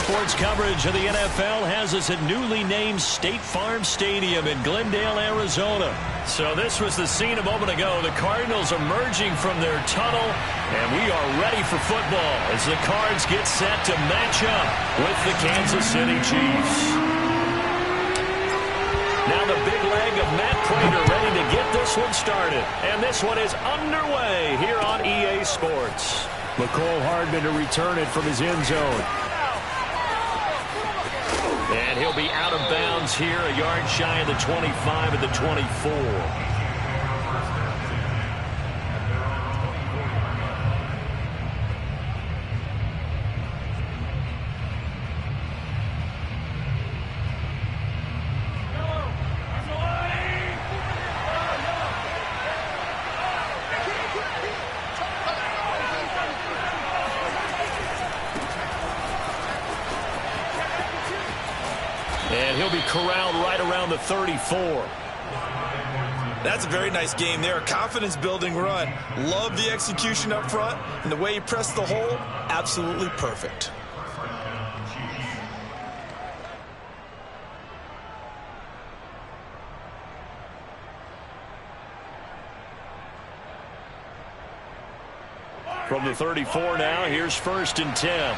Sports coverage of the NFL has us at newly named State Farm Stadium in Glendale, Arizona. So this was the scene a moment ago. The Cardinals emerging from their tunnel, and we are ready for football as the Cards get set to match up with the Kansas City Chiefs. Now the big leg of Matt Pratt ready to get this one started. And this one is underway here on EA Sports. McCole Hardman to return it from his end zone. And he'll be out of bounds here, a yard shy of the 25 at the 24. And he'll be corralled right around the 34. That's a very nice game there. A confidence-building run. Love the execution up front. And the way he pressed the hole, absolutely perfect. From the 34 now, here's 1st and 10.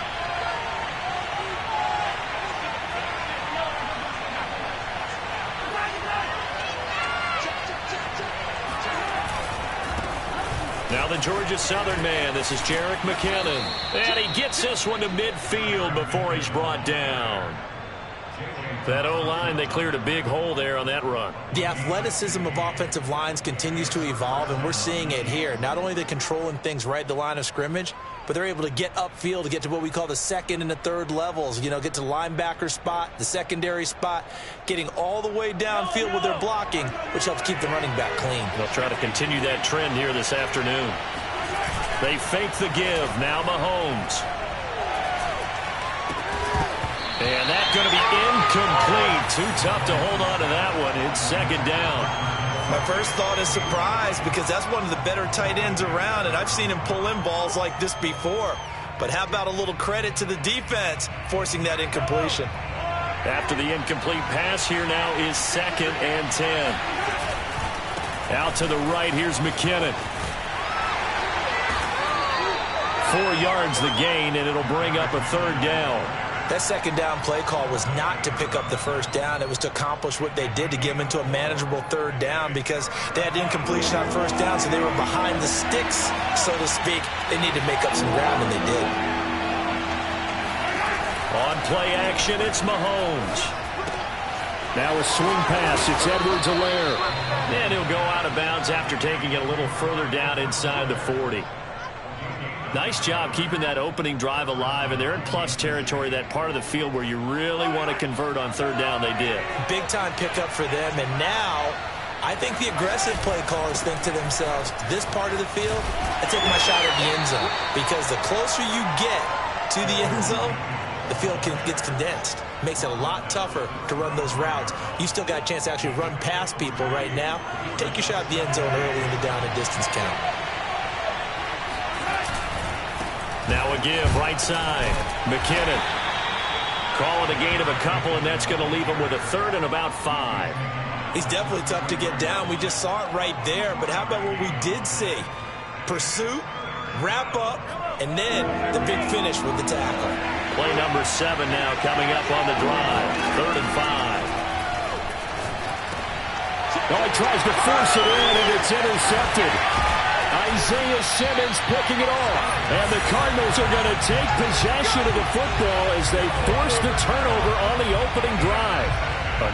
Now the Georgia Southern man, this is Jerick McKinnon. And he gets this one to midfield before he's brought down. That O-line, they cleared a big hole there on that run. The athleticism of offensive lines continues to evolve, and we're seeing it here. Not only are they controlling things right at the line of scrimmage, but they're able to get upfield to get to what we call the second and the third levels. You know, get to the linebacker spot, the secondary spot, getting all the way downfield with their blocking, which helps keep the running back clean. They'll try to continue that trend here this afternoon. They fake the give. Now Mahomes. And that's going to be incomplete. Too tough to hold on to that one. It's 2nd down. My first thought is surprise, because that's one of the better tight ends around, and I've seen him pull in balls like this before. But how about a little credit to the defense forcing that incompletion? After the incomplete pass, here now is 2nd and 10. Out to the right, here's McKinnon. 4 yards the gain, and it'll bring up a 3rd down. That 2nd down play call was not to pick up the 1st down. It was to accomplish what they did, to get them into a manageable 3rd down, because they had incompletion on 1st down, so they were behind the sticks, so to speak. They needed to make up some ground, and they did. On play action, it's Mahomes. Now a swing pass. It's Edwards-Helaire. And he'll go out of bounds after taking it a little further down inside the 40. Nice job keeping that opening drive alive, and they're in plus territory, that part of the field where you really want to convert on 3rd down. They did. Big-time pickup for them, and now I think the aggressive play callers think to themselves, this part of the field, I take my shot at the end zone, because the closer you get to the end zone, the field gets condensed. Makes it a lot tougher to run those routes. You still got a chance to actually run past people right now. Take your shot at the end zone early in the down and distance count. Now a give, right side. McKinnon. Calling a gain of a couple, and that's going to leave him with a 3rd and about 5. He's definitely tough to get down. We just saw it right there, but how about what we did see? Pursuit, wrap up, and then the big finish with the tackle. Play number 7 now coming up on the drive. 3rd and 5. Oh, he tries to force it in, and it's intercepted. Isaiah Simmons picking it off. And the Cardinals are going to take possession of the football as they force the turnover on the opening drive.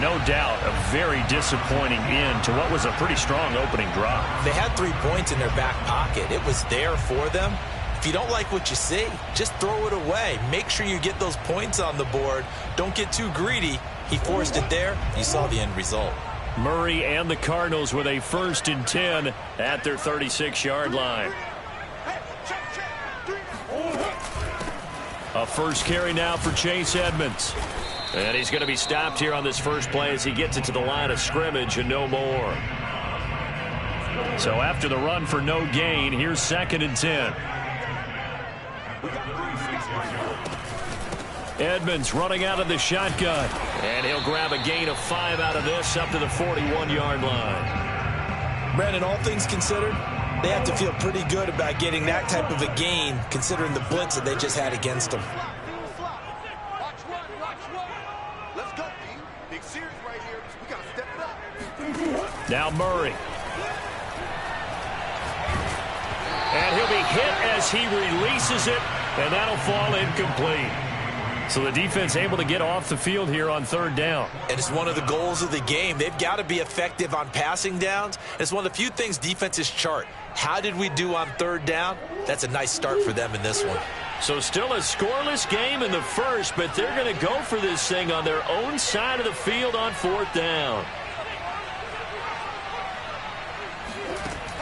No doubt a very disappointing end to what was a pretty strong opening drive. They had 3 points in their back pocket. It was there for them. If you don't like what you see, just throw it away. Make sure you get those points on the board. Don't get too greedy. He forced it there. You saw the end result. Murray and the Cardinals with a 1st and 10 at their 36-yard line. A first carry now for Chase Edmonds. And he's going to be stopped here on this first play as he gets it to the line of scrimmage and no more. So after the run for no gain, here's 2nd and 10. Edmonds running out of the shotgun. And he'll grab a gain of 5 out of this up to the 41-yard line. Brandon, all things considered, they have to feel pretty good about getting that type of a gain considering the blitz that they just had against them. Let's go, team. Big series right here. We got to step it up. Now Murray. And he'll be hit as he releases it, and that'll fall incomplete. So the defense able to get off the field here on 3rd down. And it's one of the goals of the game. They've got to be effective on passing downs. It's one of the few things defenses chart. How did we do on 3rd down? That's a nice start for them in this one. So still a scoreless game in the first, but they're going to go for this thing on their own side of the field on 4th down.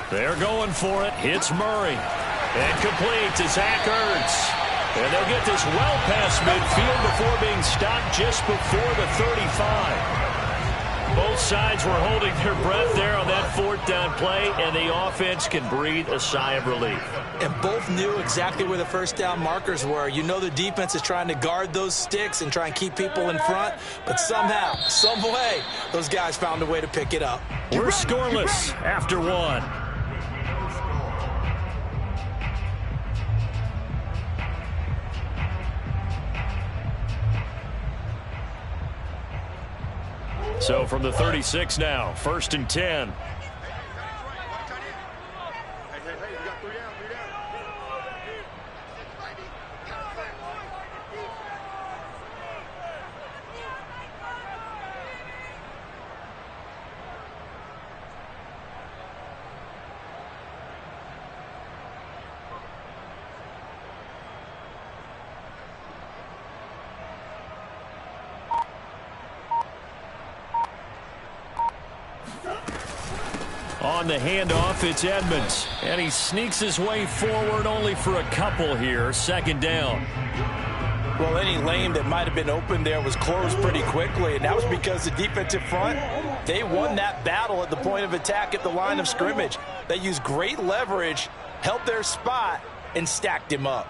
They're going for it. Hits Murray. And complete to Zach Ertz. And they'll get this well past midfield before being stopped just before the 35. Both sides were holding their breath there on that 4th down play, and the offense can breathe a sigh of relief. And both knew exactly where the 1st down markers were. You know the defense is trying to guard those sticks and try and keep people in front, but somehow, some way, those guys found a way to pick it up. We're scoreless after 1. So from the 36 now, 1st and 10. On the handoff, it's Edmonds. And he sneaks his way forward only for a couple here. 2nd down. Well, any lane that might have been open there was closed pretty quickly, and that was because the defensive front, they won that battle at the point of attack at the line of scrimmage. They used great leverage, held their spot, and stacked him up.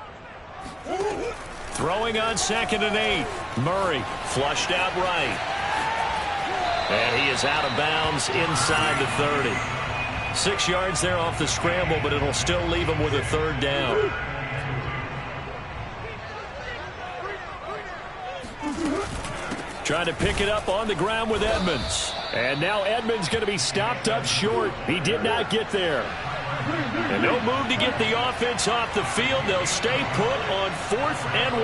Throwing on 2nd and 8. Murray flushed out right. And he is out of bounds inside the 30. 6 yards there off the scramble, but it'll still leave him with a 3rd down. Trying to pick it up on the ground with Edmonds. And now Edmonds going to be stopped up short. He did not get there. And no move to get the offense off the field. They'll stay put on 4th and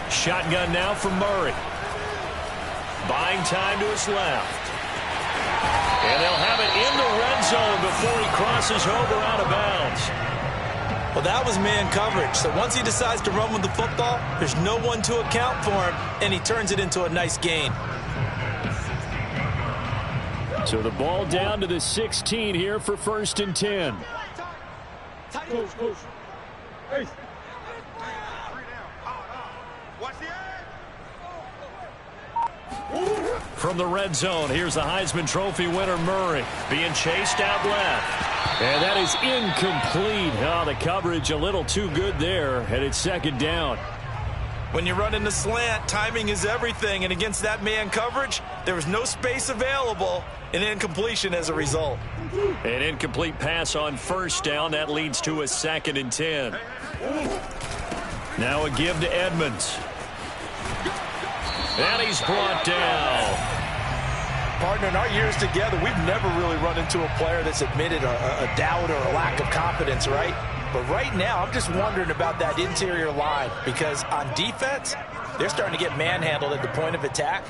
1. Shotgun now for Murray. Buying time to his left. And they'll have it in the red zone before he crosses over out of bounds. Well, that was man coverage. So once he decides to run with the football, there's no one to account for him, and he turns it into a nice gain. So the ball down to the 16 here for 1st and 10. Hey. From the red zone, here's the Heisman Trophy winner, Murray, being chased out left. And that is incomplete. Oh, the coverage a little too good there, and it's 2nd down. When you run in the slant, timing is everything, and against that man coverage, there was no space available, and incompletion as a result. An incomplete pass on 1st down. That leads to a 2nd and 10. Now a give to Edmonds. And he's brought down. Partner, in our years together, we've never really run into a player that's admitted a doubt or a lack of confidence, right? But right now, I'm just wondering about that interior line because on defense, they're starting to get manhandled at the point of attack.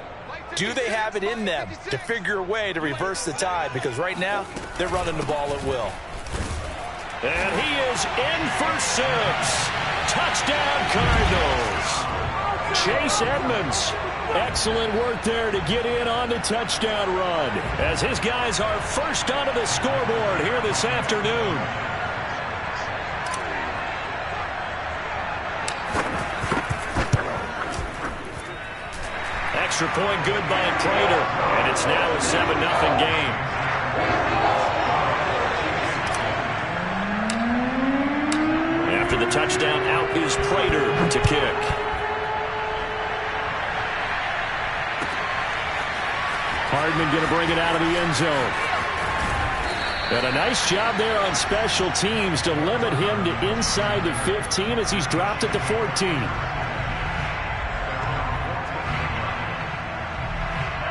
Do they have it in them to figure a way to reverse the tide? Because right now, they're running the ball at will. And he is in for 6. Touchdown, Cardinals. Chase Edmonds. Excellent work there to get in on the touchdown run as his guys are first onto the scoreboard here this afternoon. Extra point good by Prater, and it's now a 7-0 game. After And the touchdown out is Prater to kick. Hardman going to bring it out of the end zone. And a nice job there on special teams to limit him to inside the 15 as he's dropped at the 14.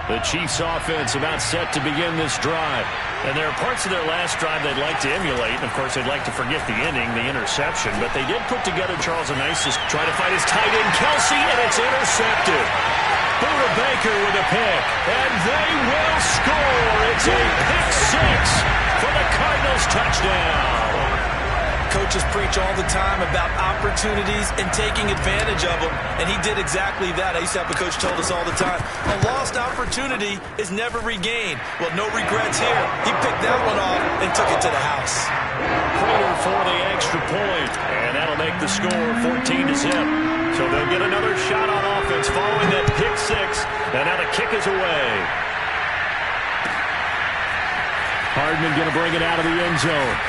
The Chiefs offense about set to begin this drive. And there are parts of their last drive they'd like to emulate. And, of course, they'd like to forget the ending, the interception. But they did put together Charles Anisis try to fight his tight end, Kelsey, and it's intercepted. Buda Baker with a pick. And they will score. It's a pick 6 for the Cardinals touchdown. Coaches preach all the time about opportunities and taking advantage of them, and he did exactly that. I used to have a coach told us all the time, a lost opportunity is never regained. Well, no regrets here. He picked that one off and took it to the house. Prater for the extra point, and that'll make the score 14-0. So they'll get another shot on offense following that pick 6, and now the kick is away. Hardman going to bring it out of the end zone.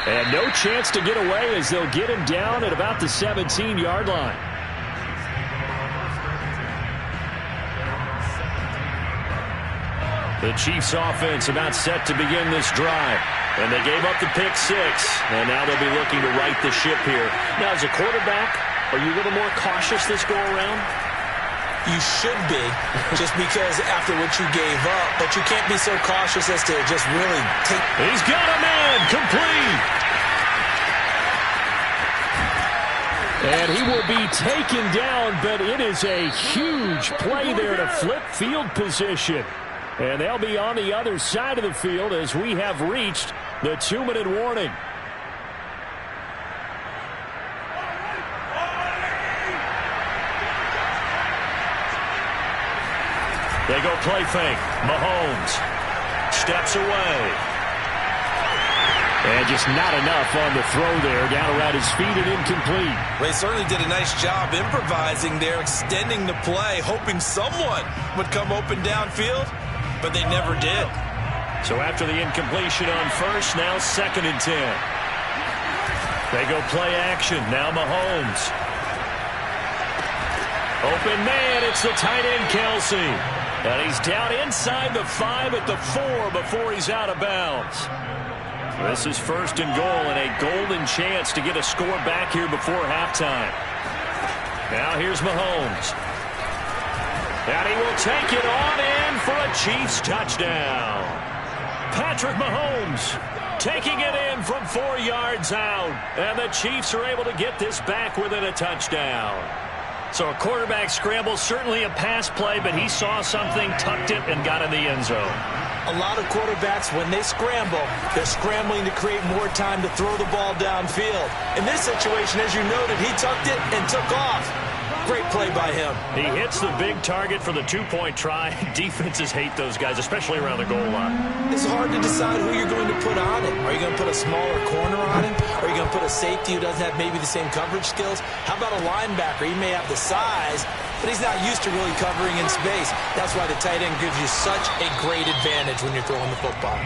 And no chance to get away as they'll get him down at about the 17-yard line. The Chiefs offense about set to begin this drive. And they gave up the pick 6. And now they'll be looking to right the ship here. Now, as a quarterback, are you a little more cautious this go-around? You should be, just because after what you gave up. But you can't be so cautious as to just really take... He's got a man complete. And he will be taken down, but it is a huge play there to flip field position. And they'll be on the other side of the field as we have reached the 2-minute warning. They go play fake. Mahomes steps away. And just not enough on the throw there. Down around his feet and incomplete. They certainly did a nice job improvising there, extending the play, hoping someone would come open downfield, but they never did. So after the incompletion on first, now 2nd and 10. They go play action. Now Mahomes. Open man. It's the tight end, Kelsey. And he's down inside the 5 at the 4 before he's out of bounds. This is 1st and goal and a golden chance to get a score back here before halftime. Now here's Mahomes. And he will take it on in for a Chiefs touchdown. Patrick Mahomes taking it in from 4 yards out. And the Chiefs are able to get this back within a touchdown. So a quarterback scramble, certainly a pass play, but he saw something, tucked it, and got in the end zone. A lot of quarterbacks, when they scramble, they're scrambling to create more time to throw the ball downfield. In this situation, as you noted, he tucked it and took off. Great play by him. He hits the big target for the 2-point try. Defenses hate those guys, especially around the goal line. It's hard to decide who you're going to put on him. Are you going to put a smaller corner on him? Are you going to put a safety who doesn't have maybe the same coverage skills? How about a linebacker? He may have the size, but he's not used to really covering in space. That's why the tight end gives you such a great advantage when you're throwing the football.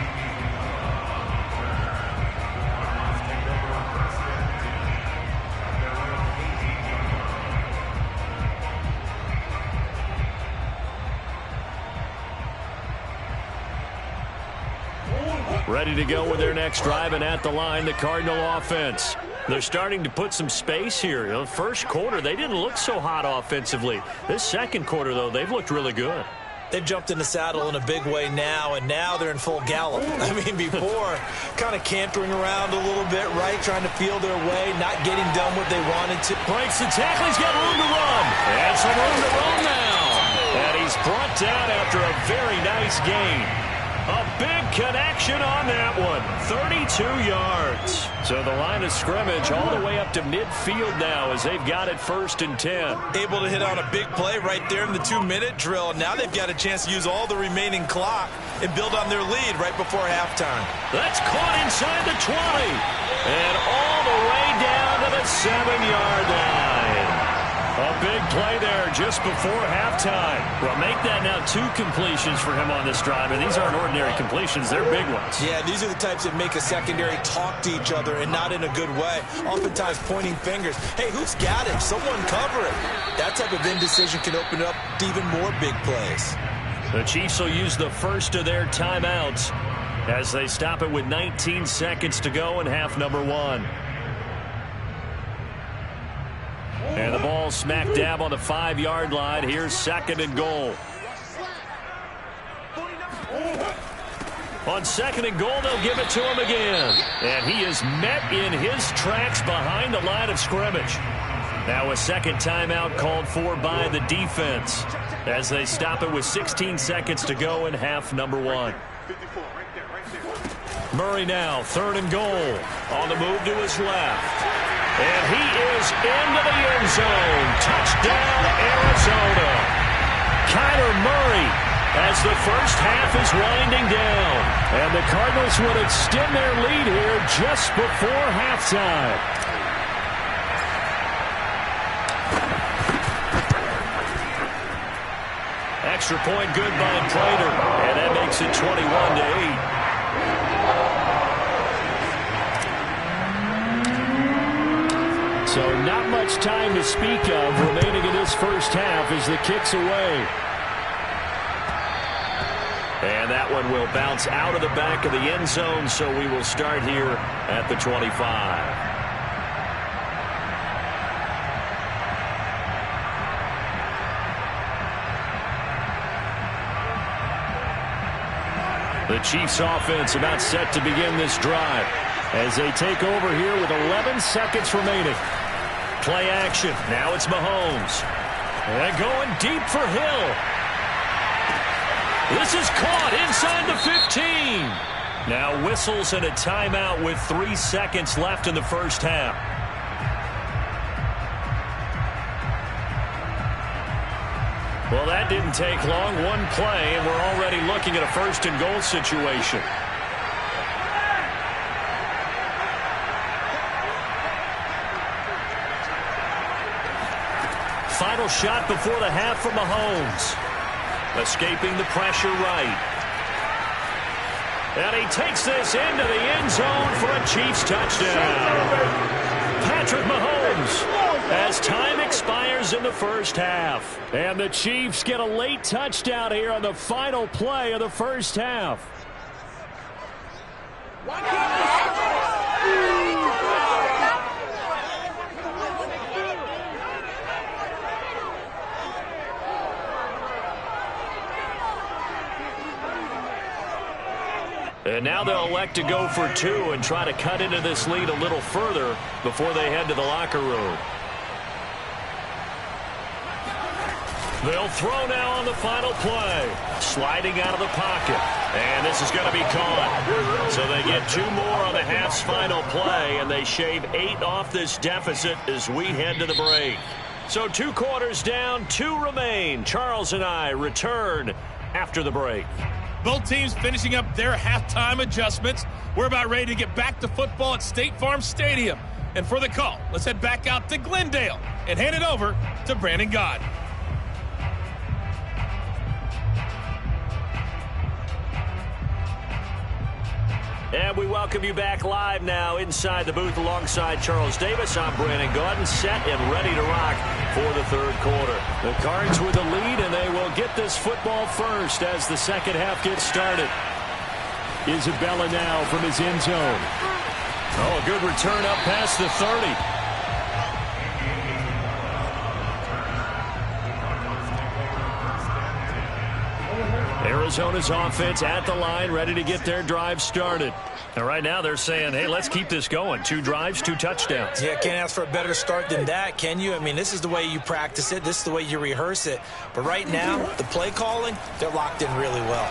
Ready to go with their next drive, and at the line, the Cardinal offense. They're starting to put some space here. The first quarter, they didn't look so hot offensively. This second quarter, though, they've looked really good. They've jumped in the saddle in a big way now, and now they're in full gallop. I mean, before, kind of cantering around a little bit, right? Trying to feel their way, not getting done what they wanted to. Breaks the tackle. He's got room to run. And some room to run now. And he's brought down after a very nice gain. A big connection on that one. 32 yards. So the line of scrimmage all the way up to midfield now as they've got it 1st and 10. Able to hit on a big play right there in the 2-minute drill. Now they've got a chance to use all the remaining clock and build on their lead right before halftime. That's caught inside the 20. And all the way down to the 7-yard line. A big play there just before halftime. Well, make that now 2 completions for him on this drive, and these aren't ordinary completions. They're big ones. Yeah, these are the types that make a secondary talk to each other and not in a good way. Oftentimes pointing fingers. Hey, who's got him? Someone cover it. That type of indecision can open up even more big plays. The Chiefs will use the first of their timeouts as they stop it with 19 seconds to go in half number 1. And the ball smack dab on the 5-yard line. Here's 2nd and goal. On 2nd and goal, they'll give it to him again. And he is met in his tracks behind the line of scrimmage. Now a second timeout called for by the defense as they stop it with 16 seconds to go in half number 1. Murray now, 3rd and goal. On the move to his left. And he is into the end zone. Touchdown, Arizona. Kyler Murray as the first half is winding down. And the Cardinals would extend their lead here just before halftime. Extra point good by Prater. And that makes it 21-8. So not much time to speak of remaining in this first half as the kick's away. And that one will bounce out of the back of the end zone, so we will start here at the 25. The Chiefs offense about set to begin this drive as they take over here with 11 seconds remaining. Play action. Now it's Mahomes. And going deep for Hill. This is caught inside the 15. Now whistles and a timeout with 3 seconds left in the first half. Well, that didn't take long. One play, and we're already looking at a 1st and goal situation. Final shot before the half from Mahomes. Escaping the pressure right. And he takes this into the end zone for a Chiefs touchdown. Patrick Mahomes as time expires in the first half. And the Chiefs get a late touchdown here on the final play of the first half. And now they'll elect to go for 2 and try to cut into this lead a little further before they head to the locker room. They'll throw now on the final play. Sliding out of the pocket. And this is going to be caught. So they get 2 more on the half's final play, and they shave 8 off this deficit as we head to the break. So 2 quarters down, 2 remain. Charles and I return after the break. Both teams finishing up their halftime adjustments. We're about ready to get back to football at State Farm Stadium. And for the call, let's head back out to Glendale and hand it over to Brandon Gott. And we welcome you back live now inside the booth alongside Charles Davis. I'm Brandon Gaudin, set and ready to rock for the 3rd quarter. The Cards with the lead, and they will get this football first as the second half gets started. Isabella now from his end zone. Oh, a good return up past the 30. Arizona's offense at the line, ready to get their drive started. And right now they're saying, hey, let's keep this going. 2 drives, 2 touchdowns. Yeah, can't ask for a better start than that, can you? I mean, this is the way you practice it. This is the way you rehearse it. But right now, the play calling, they're locked in really well.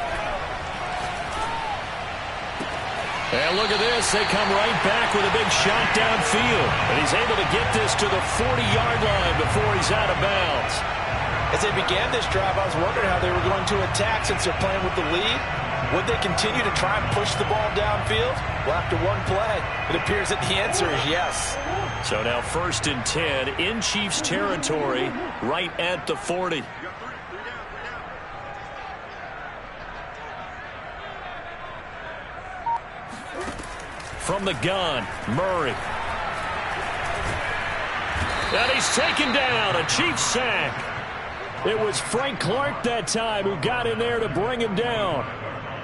And look at this. They come right back with a big shot downfield. And he's able to get this to the 40-yard line before he's out of bounds. As they began this drive, I was wondering how they were going to attack since they're playing with the lead. Would they continue to try and push the ball downfield? Well, after one play, it appears that the answer is yes. So now 1st and 10 in Chiefs territory, right at the 40. From the gun, Murray. And he's taken down, a Chiefs sack. It was Frank Clark that time who got in there to bring him down.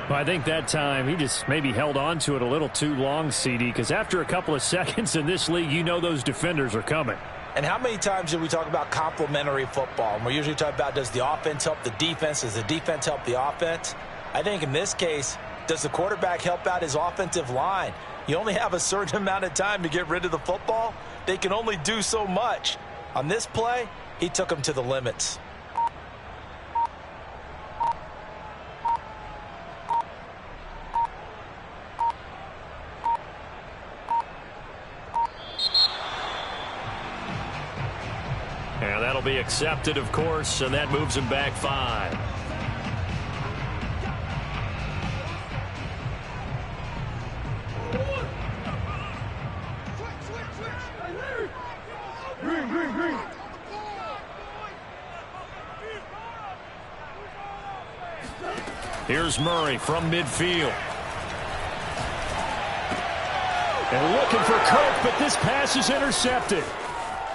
Well, I think that time he just maybe held on to it a little too long, CD, because after a couple of seconds in this league, you know those defenders are coming. And how many times do we talk about complementary football? And we're usually talking about, does the offense help the defense? Does the defense help the offense? I think in this case, does the quarterback help out his offensive line? You only have a certain amount of time to get rid of the football. They can only do so much. On this play, he took them to the limits. And that'll be accepted, of course, and that moves him back 5. Here's Murray from midfield. And looking for Kirk, but this pass is intercepted.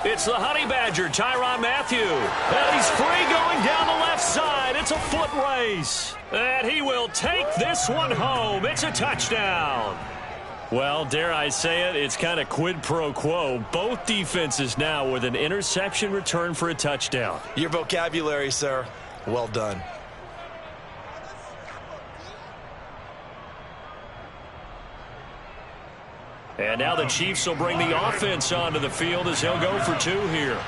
It's the Honey Badger, Tyrann Mathieu. And he's free going down the left side. It's a foot race. And he will take this one home. It's a touchdown. Well, dare I say it, it's kind of quid pro quo. Both defenses now with an interception return for a touchdown. Your vocabulary, sir. Well done. And now the Chiefs will bring the offense onto the field as he'll go for 2 here.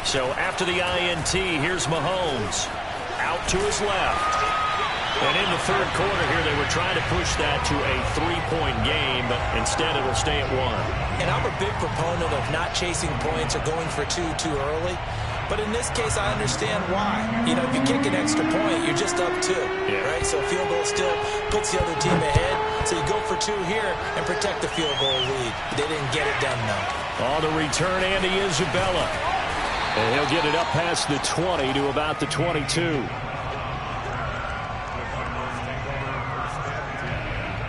So after the INT, here's Mahomes. Out to his left. And in the 3rd quarter here, they were trying to push that to a 3-point game, but instead it'll stay at 1. And I'm a big proponent of not chasing points or going for 2 too early. But in this case, I understand why. You know, if you kick an extra point, you're just up 2, right? So a field goal still puts the other team ahead. So you go for 2 here and protect the field goal lead. They didn't get it done, though. On the return, Andy Isabella. And he'll get it up past the 20 to about the 22.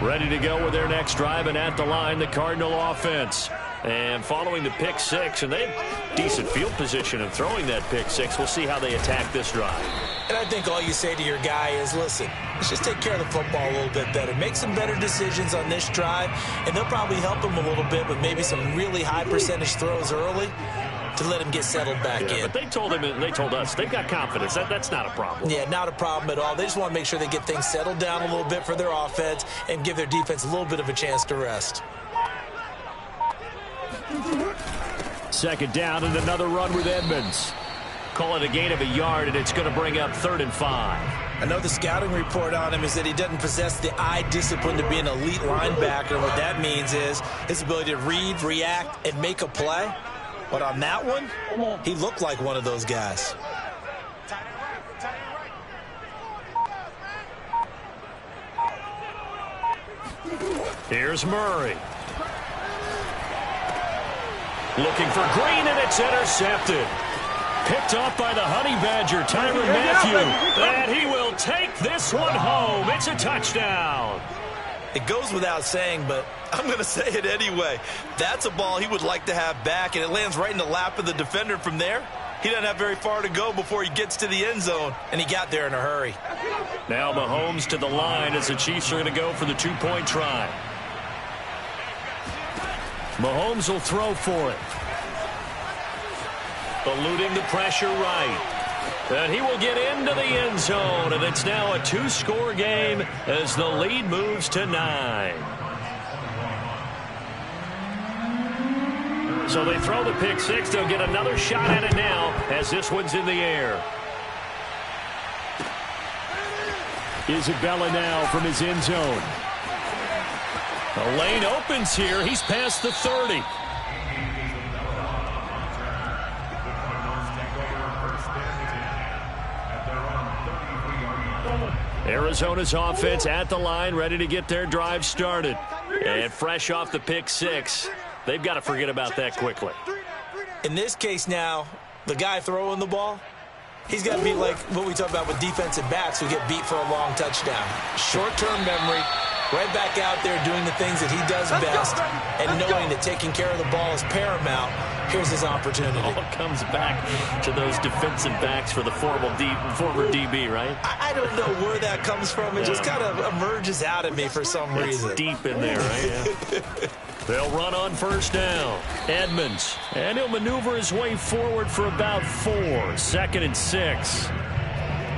Ready to go with their next drive, and at the line, the Cardinal offense. And following the pick 6, and they have decent field position in throwing that pick 6. We'll see how they attack this drive. And I think all you say to your guy is, listen, let's just take care of the football a little bit better. Make some better decisions on this drive, and they'll probably help him a little bit with maybe some really high percentage throws early to let him get settled back in. But they told him, and they told us, they've got confidence. That's not a problem. Yeah, not a problem at all. They just want to make sure they get things settled down a little bit for their offense and give their defense a little bit of a chance to rest. 2nd down and another run with Edmonds. Call it a gain of a yard, and it's going to bring up 3rd and 5. I know the scouting report on him is that he doesn't possess the eye discipline to be an elite linebacker. What that means is his ability to read, react, and make a play. But on that one, he looked like one of those guys. Here's Murray. Looking for Green, and it's intercepted. Picked off by the Honey Badger, Tyrann Mathieu. And he will take this one home. It's a touchdown. It goes without saying, but I'm going to say it anyway. That's a ball he would like to have back, and it lands right in the lap of the defender from there. He doesn't have very far to go before he gets to the end zone, and he got there in a hurry. Now Mahomes to the line as the Chiefs are going to go for the 2-point try. Mahomes will throw for it. Eluding the pressure right. And he will get into the end zone, and it's now a 2-score game as the lead moves to 9. So they throw the pick 6. They'll get another shot at it now as this one's in the air. Isabella now from his end zone. The lane opens here. He's past the 30. Arizona's offense at the line, ready to get their drive started. And fresh off the pick six, they've got to forget about that quickly. In this case now, the guy throwing the ball, he's got to be like what we talk about with defensive backs who get beat for a long touchdown. Short-term memory, right back out there doing the things that he does best, and knowing that taking care of the ball is paramount. Here's his opportunity. All comes back to those defensive backs for the former DB, right? I don't know where that comes from. It just kind of emerges out of me for some reason. It's deep in there, right? Yeah. They'll run on first down. Edmonds. And he'll maneuver his way forward for about 4. 2nd and 6.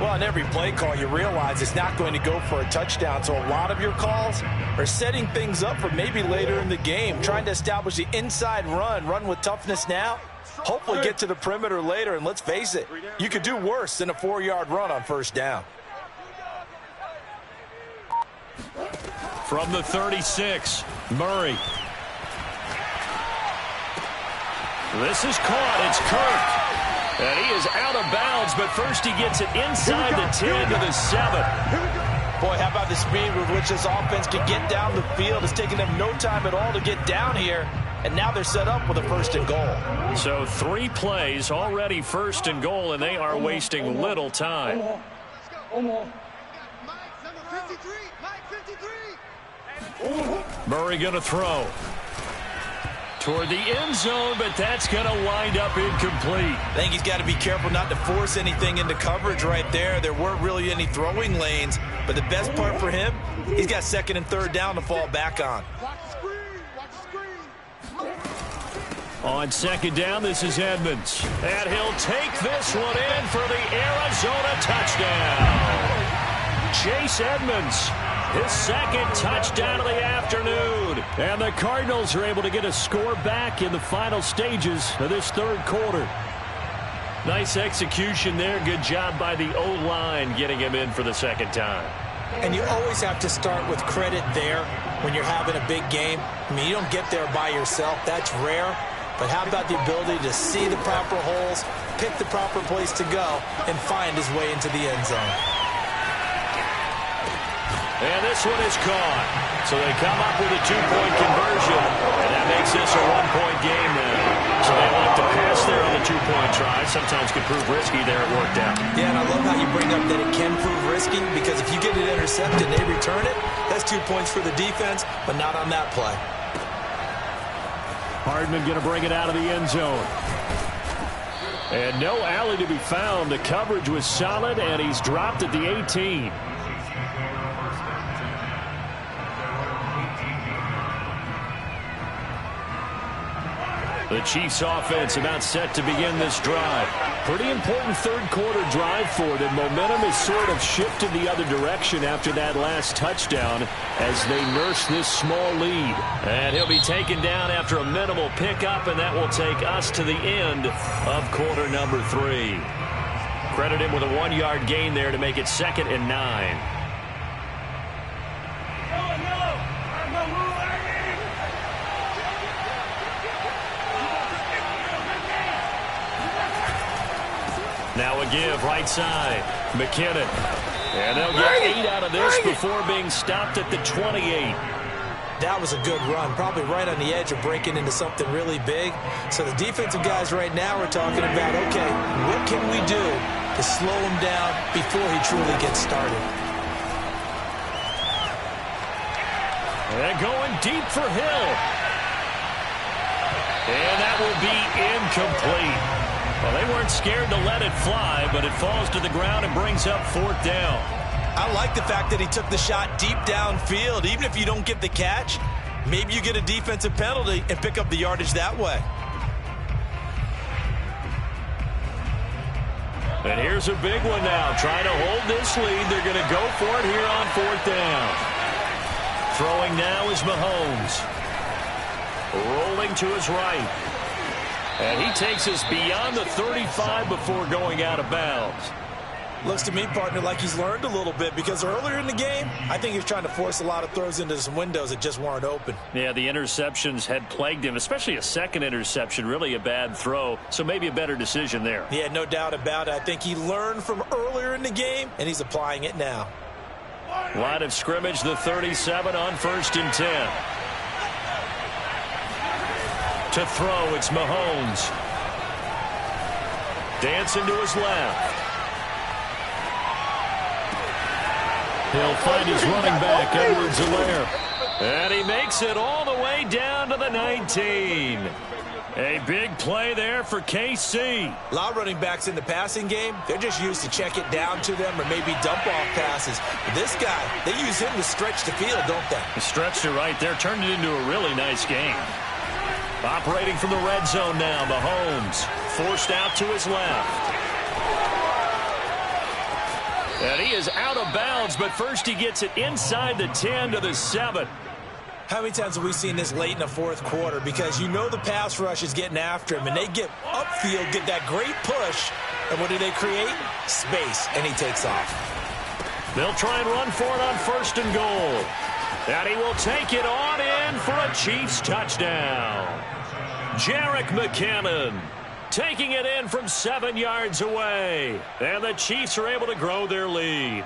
Well, on every play call, you realize it's not going to go for a touchdown. So a lot of your calls are setting things up for maybe later in the game, trying to establish the inside run with toughness now, hopefully get to the perimeter later. And let's face it, you could do worse than a 4-yard run on first down. From the 36, Murray. This is caught. It's Kirk. And he is out of bounds, but first he gets it inside the 10 to the 7. Boy, how about the speed with which this offense can get down the field? It's taken them no time at all to get down here, and now they're set up with a 1st and goal. So 3 plays, already 1st and goal, and they are wasting little time. Murray going to throw toward the end zone, but that's going to wind up incomplete. I think he's got to be careful not to force anything into coverage right there. There weren't really any throwing lanes, but the best part for him, he's got 2nd and 3rd down to fall back on. On 2nd down, this is Edmonds. And he'll take this one in for the Arizona touchdown. Chase Edmonds, his 2nd touchdown of the afternoon. And the Cardinals are able to get a score back in the final stages of this 3rd quarter. Nice execution there. Good job by the O-line getting him in for the 2nd time. And you always have to start with credit there when you're having a big game. I mean, you don't get there by yourself. That's rare. But how about the ability to see the proper holes, pick the proper place to go, and find his way into the end zone? And this one is caught. So they come up with a 2-point conversion. And that makes this a 1-point game now. So they like to pass there on the 2-point try. Sometimes can prove risky. There it worked out. Yeah, and I love how you bring up that it can prove risky, because if you get it intercepted and they return it, that's 2 points for the defense, but not on that play. Hardman going to bring it out of the end zone. And no alley to be found. The coverage was solid, and he's dropped at the 18. The Chiefs offense about set to begin this drive. Pretty important 3rd quarter drive for them. Momentum has sort of shifted the other direction after that last touchdown as they nurse this small lead. And he'll be taken down after a minimal pickup, and that will take us to the end of quarter number 3. Credit him with a 1-yard gain there to make it 2nd and 9. Now a give, right side, McKinnon. And they'll get 8 out of this before being stopped at the 28. That was a good run, probably right on the edge of breaking into something really big. So the defensive guys right now are talking about, okay, what can we do to slow him down before he truly gets started? And going deep for Hill. And that will be incomplete. Well, they weren't scared to let it fly, but it falls to the ground and brings up 4th down. I like the fact that he took the shot deep downfield. Even if you don't get the catch, maybe you get a defensive penalty and pick up the yardage that way. And here's a big one now. Trying to hold this lead. They're going to go for it here on 4th down. Throwing now is Mahomes. Rolling to his right. And he takes us beyond the 35 before going out of bounds. Looks to me, partner, like he's learned a little bit, because earlier in the game, I think he was trying to force a lot of throws into some windows that just weren't open. Yeah, the interceptions had plagued him, especially a 2nd interception, really a bad throw. So maybe a better decision there. Yeah, no doubt about it. I think he learned from earlier in the game, and he's applying it now. Line of scrimmage, the 37 on 1st and 10. To throw, it's Mahomes. Dancing to his left. He'll find his running back, Edwards-Helaire. And he makes it all the way down to the 19. A big play there for KC. A lot of running backs in the passing game, they're just used to check it down to them or maybe dump off passes. But this guy, they use him to stretch the field, don't they? He stretched it right there, turned it into a really nice game. Operating from the red zone now, Mahomes forced out to his left. And he is out of bounds, but first he gets it inside the 10 to the 7. How many times have we seen this late in the fourth quarter? Because you know the pass rush is getting after him, and they get upfield, get that great push, and what do they create? Space, and he takes off. They'll try and run for it on 1st and goal. And he will take it on in for a Chiefs touchdown. Jerick McKinnon taking it in from 7 yards away. And the Chiefs are able to grow their lead.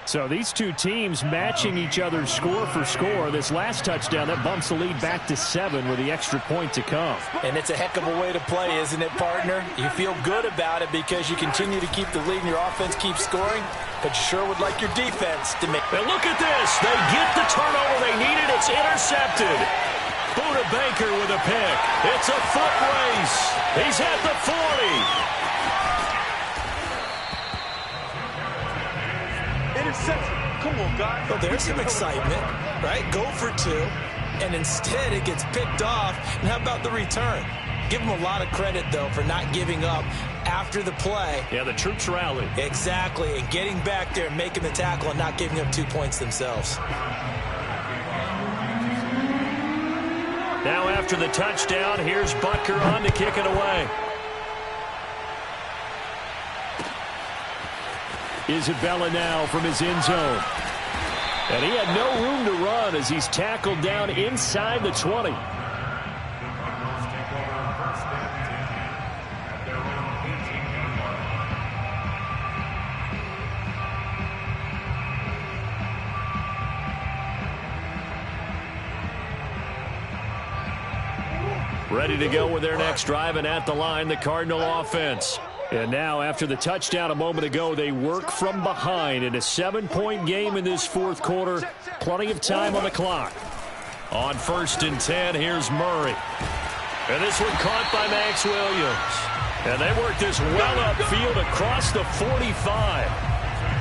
So these two teams matching each other score for score. This last touchdown, that bumps the lead back to 7 with the extra point to come. And it's a heck of a way to play, isn't it, partner? You feel good about it because you continue to keep the lead and your offense keeps scoring, but you sure would like your defense to make... And look at this. They get the turnover they needed. It's intercepted. Buda Baker with a pick. It's a foot race. He's at the 40. Interception. Come on, guys. Well, there's some excitement, right? Go for 2, and instead it gets picked off. And how about the return? Give them a lot of credit, though, for not giving up after the play. Yeah, the troops rallied. Exactly, and getting back there and making the tackle and not giving up 2 points themselves. Now after the touchdown, here's Butker on to kick it away. Isabella now from his end zone. And he had no room to run as he's tackled down inside the 20. Ready to go with their next drive, and at the line, the Cardinal offense. And now, after the touchdown a moment ago, they work from behind in a 7-point game in this fourth quarter. Plenty of time on the clock. On 1st and 10, here's Murray. And this one caught by Max Williams. And they work this well upfield across the 45.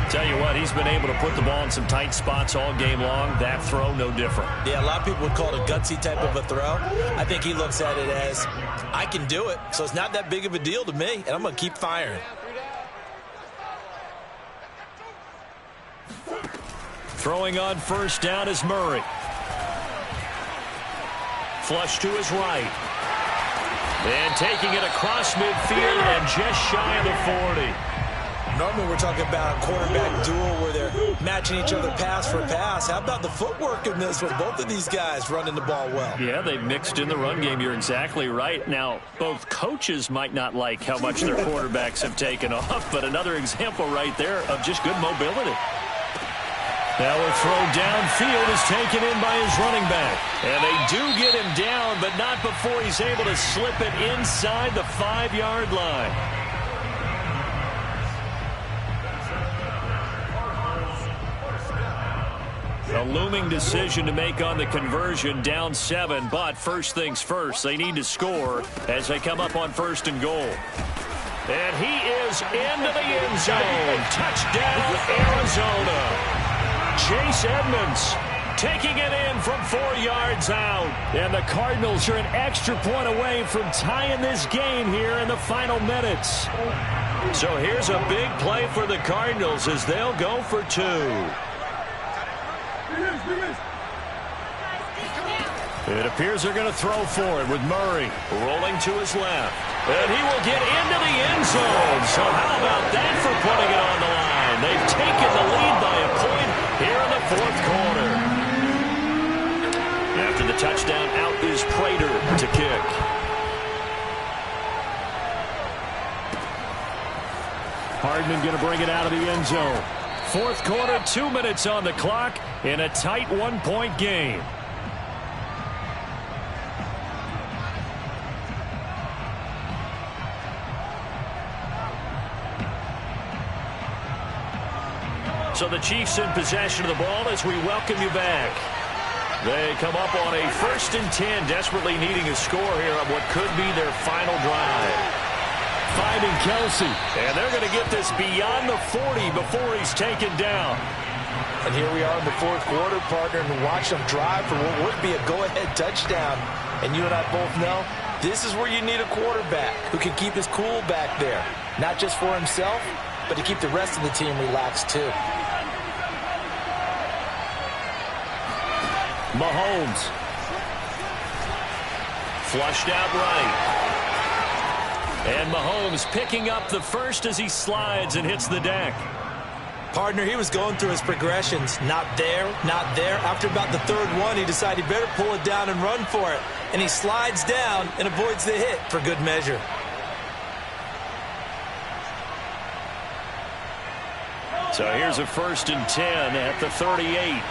Tell you what, he's been able to put the ball in some tight spots all game long. That throw, no different. Yeah, a lot of people would call it a gutsy type of a throw. I think he looks at it as, I can do it, so it's not that big of a deal to me, and I'm going to keep firing. Throwing on 1st down is Murray. Flush to his right. And taking it across midfield and just shy of the 40. Normally we're talking about a quarterback duel where they're matching each other pass for pass. How about the footwork in this with both of these guys running the ball well? Yeah, they've mixed in the run game. You're exactly right. Now, both coaches might not like how much their quarterbacks have taken off, but another example right there of just good mobility. Now a throw downfield is taken in by his running back. And they do get him down, but not before he's able to slip it inside the 5-yard line. A looming decision to make on the conversion, down 7, but first things first, they need to score as they come up on 1st and goal. And he is into the end zone. Touchdown, Arizona. Chase Edmonds taking it in from 4 yards out. And the Cardinals are an extra point away from tying this game here in the final minutes. So here's a big play for the Cardinals as they'll go for 2. It appears they're going to throw for it with Murray rolling to his left. And he will get into the end zone. So how about that for putting it on the line? They've taken the lead by a point here in the fourth quarter. After the touchdown, out is Prater to kick. Hardman going to bring it out of the end zone. Fourth quarter, 2 minutes on the clock in a tight one-point game. So the Chiefs in possession of the ball as we welcome you back. They come up on a 1st and 10, desperately needing a score here on what could be their final drive. Finding Kelsey, and they're going to get this beyond the 40 before he's taken down. And here we are in the fourth quarter, partner, and watch them drive for what would be a go-ahead touchdown. And you and I both know this is where you need a quarterback who can keep his cool back there, not just for himself, but to keep the rest of the team relaxed too. Mahomes. Flushed out right. And Mahomes picking up the first as he slides and hits the deck. Partner, he was going through his progressions. Not there, not there. After about the third one, he decided he better pull it down and run for it. And he slides down and avoids the hit for good measure. So here's a 1st and 10 at the 38.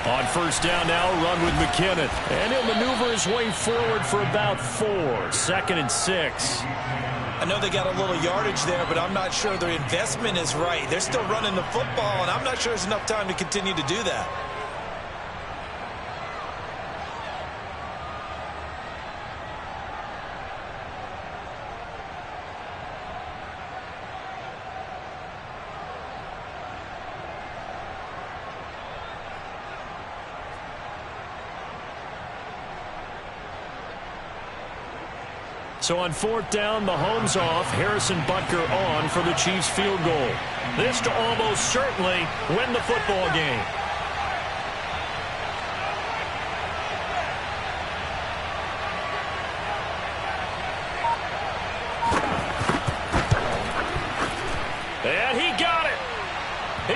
On 1st down now, run with McKinnon. And he'll maneuver his way forward for about 4. 2nd and 6. I know they got a little yardage there, but I'm not sure their investment is right. They're still running the football, and I'm not sure there's enough time to continue to do that. So on 4th down, Mahomes off, Harrison Butker on for the Chiefs field goal. This to almost certainly win the football game. And he got it.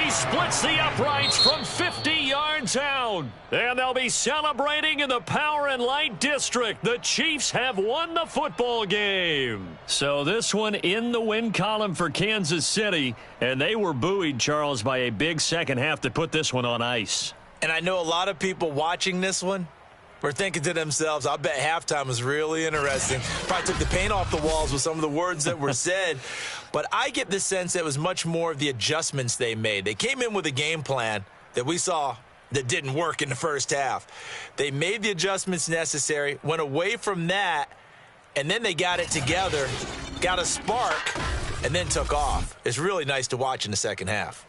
He splits the uprights from 50 yards out. And they'll be celebrating in the Power and Light District. The Chiefs have won the football game. So this one in the win column for Kansas City. And they were buoyed, Charles, by a big second half to put this one on ice. And I know a lot of people watching this one were thinking to themselves, I bet halftime was really interesting. Probably took the paint off the walls with some of the words that were said. But I get the sense that it was much more of the adjustments they made. They came in with a game plan that we saw that didn't work in the first half. They made the adjustments necessary, went away from that, and then they got it together, got a spark, and then took off. It's really nice to watch in the second half.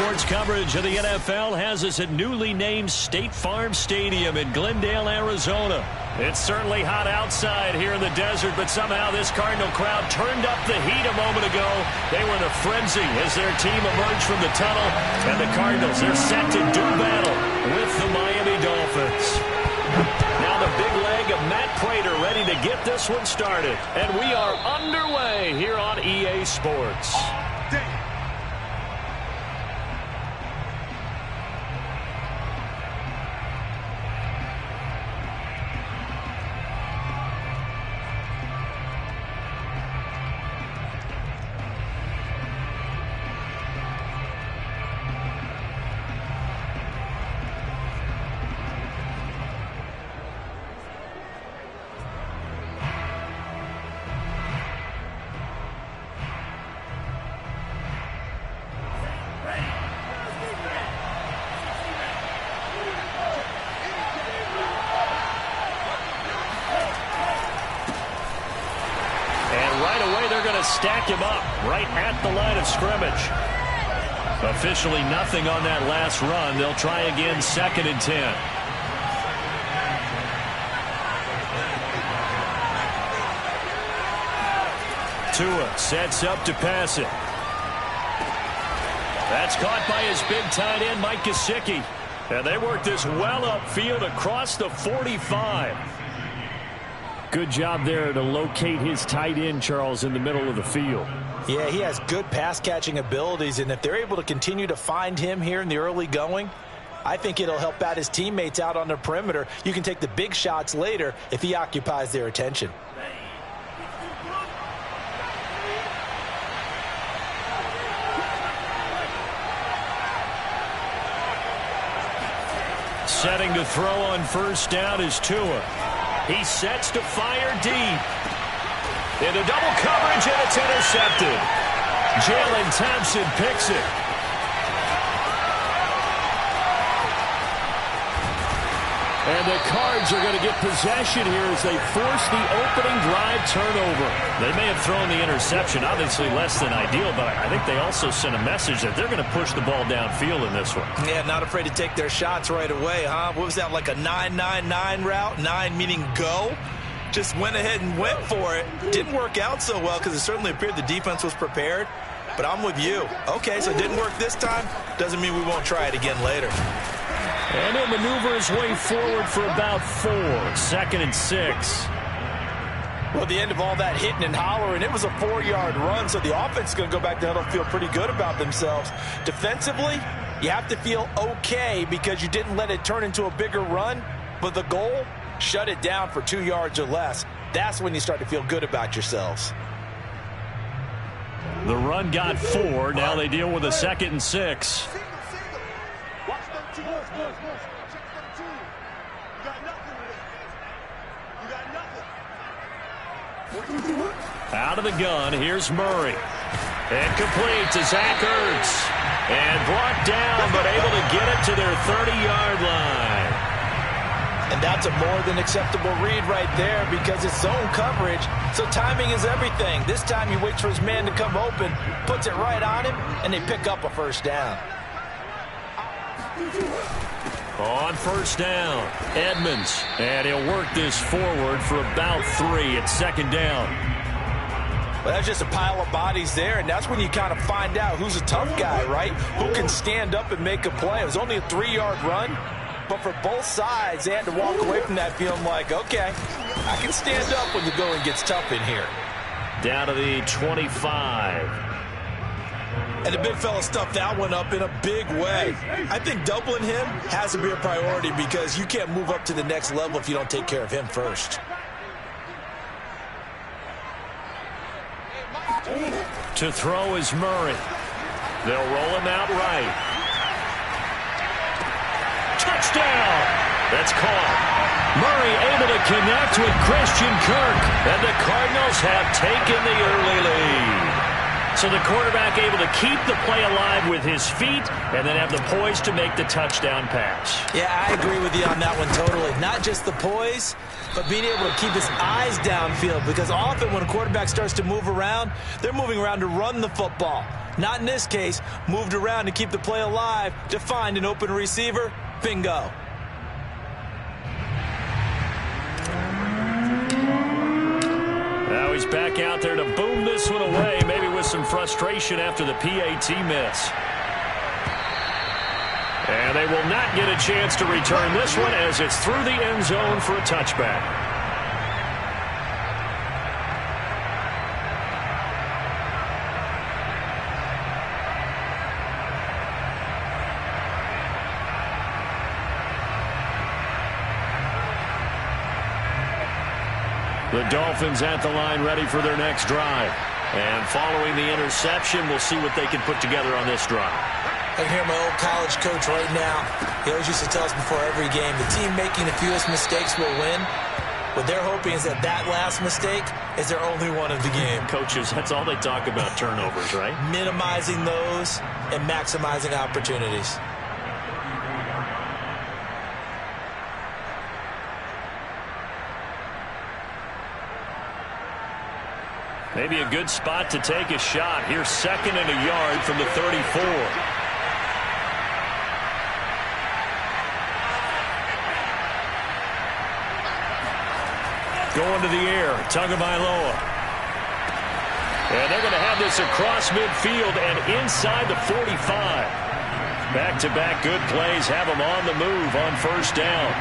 Sports coverage of the NFL has us at newly named State Farm Stadium in Glendale, Arizona. It's certainly hot outside here in the desert, but somehow this Cardinal crowd turned up the heat a moment ago. They were in a frenzy as their team emerged from the tunnel, and the Cardinals, they're set to do battle with the Miami Dolphins. Now the big leg of Matt Pratt ready to get this one started, and we are underway here on EA Sports. Stack him up right at the line of scrimmage. Officially nothing on that last run. They'll try again, 2nd and 10. Tua sets up to pass it. That's caught by his big tight end, Mike Gesicki. And they work this well upfield across the 45. Good job there to locate his tight end, Charles, in the middle of the field. Yeah, he has good pass-catching abilities, and if they're able to continue to find him here in the early going, I think it'll help out his teammates out on the perimeter. You can take the big shots later if he occupies their attention. Setting to throw on first down is Tua. He sets to fire deep. Into double coverage, and it's intercepted. Jalen Thompson picks it. And the Cards are going to get possession here as they force the opening drive turnover. They may have thrown the interception, obviously less than ideal, but I think they also sent a message that they're going to push the ball downfield in this one. Yeah, not afraid to take their shots right away, huh? What was that, like a 9-9-9 route? 9 meaning go? Just went ahead and went for it. Didn't work out so well because it certainly appeared the defense was prepared. But I'm with you. Okay, so it didn't work this time. Doesn't mean we won't try it again later. And he'll maneuver his way forward for about 4. 2nd and 6. Well, at the end of all that hitting and hollering, it was a 4-yard run, so the offense is going to go back there and feel pretty good about themselves. Defensively, you have to feel okay because you didn't let it turn into a bigger run, but the goal, shut it down for 2 yards or less. That's when you start to feel good about yourselves. The run got 4. Now they deal with a 2nd and 6. Out of the gun, here's Murray. And complete to Zach Ertz. And brought down, but able to get it to their 30-yard line. And that's a more than acceptable read right there because it's zone coverage, so timing is everything. This time he waits for his man to come open, puts it right on him, and they pick up a first down. On first down, Edmonds. And he'll work this forward for about 3 at 2nd down. Well, that's just a pile of bodies there, and that's when you kind of find out who's a tough guy, right? Who can stand up and make a play. It was only a 3-yard run, but for both sides, they had to walk away from that feeling like, okay, I can stand up when the going gets tough in here. Down to the 25. And the big fella stuffed that one up in a big way. I think doubling him has to be a priority because you can't move up to the next level if you don't take care of him first. To throw is Murray. They'll roll him out right. Touchdown! That's caught. Murray able to connect with Christian Kirk. And the Cardinals have taken the early lead. So the quarterback able to keep the play alive with his feet and then have the poise to make the touchdown pass. Yeah, I agree with you on that one totally. Not just the poise, but being able to keep his eyes downfield because often when a quarterback starts to move around, they're moving around to run the football, Not in this case. Moved around to keep the play alive, to find an open receiver. Bingo. Now he's back out there to boom this one away, maybe with some frustration after the PAT miss. And they will not get a chance to return this one as it's through the end zone for a touchback. The Dolphins at the line ready for their next drive. And following the interception, we'll see what they can put together on this drive. I can hear my old college coach right now. He always used to tell us before every game, the team making the fewest mistakes will win. What they're hoping is that that last mistake is their only one of the game. Coaches, that's all they talk about, turnovers, right? Minimizing those and maximizing opportunities. Maybe a good spot to take a shot. Here's 2nd and a yard from the 34. Going to the air, Tagovailoa. And they're going to have this across midfield and inside the 45. Back-to-back good plays have them on the move on first down.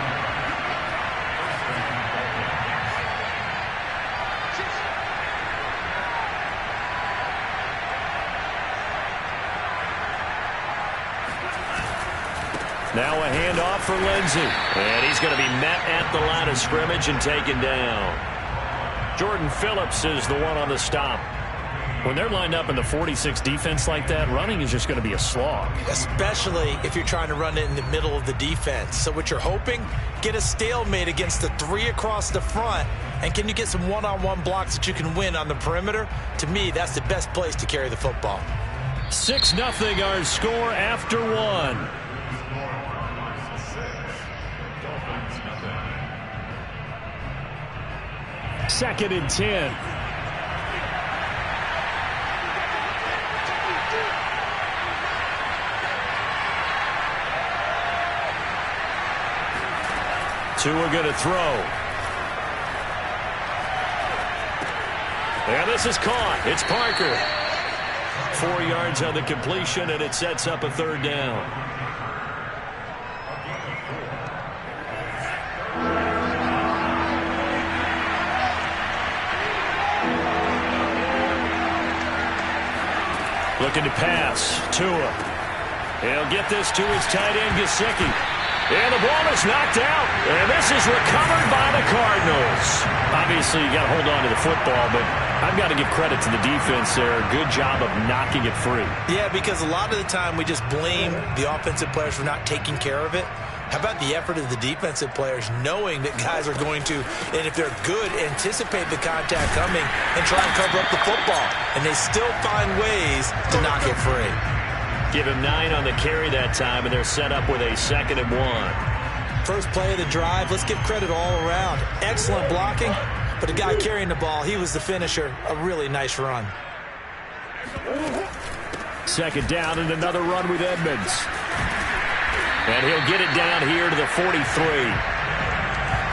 Now a handoff for Lindsey. And he's going to be met at the line of scrimmage and taken down. Jordan Phillips is the one on the stop. When they're lined up in the 46 defense like that, running is just going to be a slog. Especially if you're trying to run it in the middle of the defense. So what you're hoping, get a stalemate against the 3 across the front. And can you get some one-on-one blocks that you can win on the perimeter? To me, that's the best place to carry the football. 6-0 our score after 1. Second and 10. Tua going to throw. And this is caught. It's Parker. 4 yards on the completion, and it sets up a 3rd down. Looking to pass. Tua. He'll get this to his tight end, Gesicki. And the ball is knocked out. And this is recovered by the Cardinals. Obviously, you got to hold on to the football, but I've got to give credit to the defense there. Good job of knocking it free. Yeah, because a lot of the time we just blame the offensive players for not taking care of it. How about the effort of the defensive players knowing that guys are going to, and if they're good, anticipate the contact coming and try and cover up the football. And they still find ways to knock it free. Give him 9 on the carry that time, and they're set up with a 2nd and 1. First play of the drive, let's give credit all around. Excellent blocking, but the guy carrying the ball, he was the finisher. A really nice run. 2nd down and another run with Edmonds. And he'll get it down here to the 43.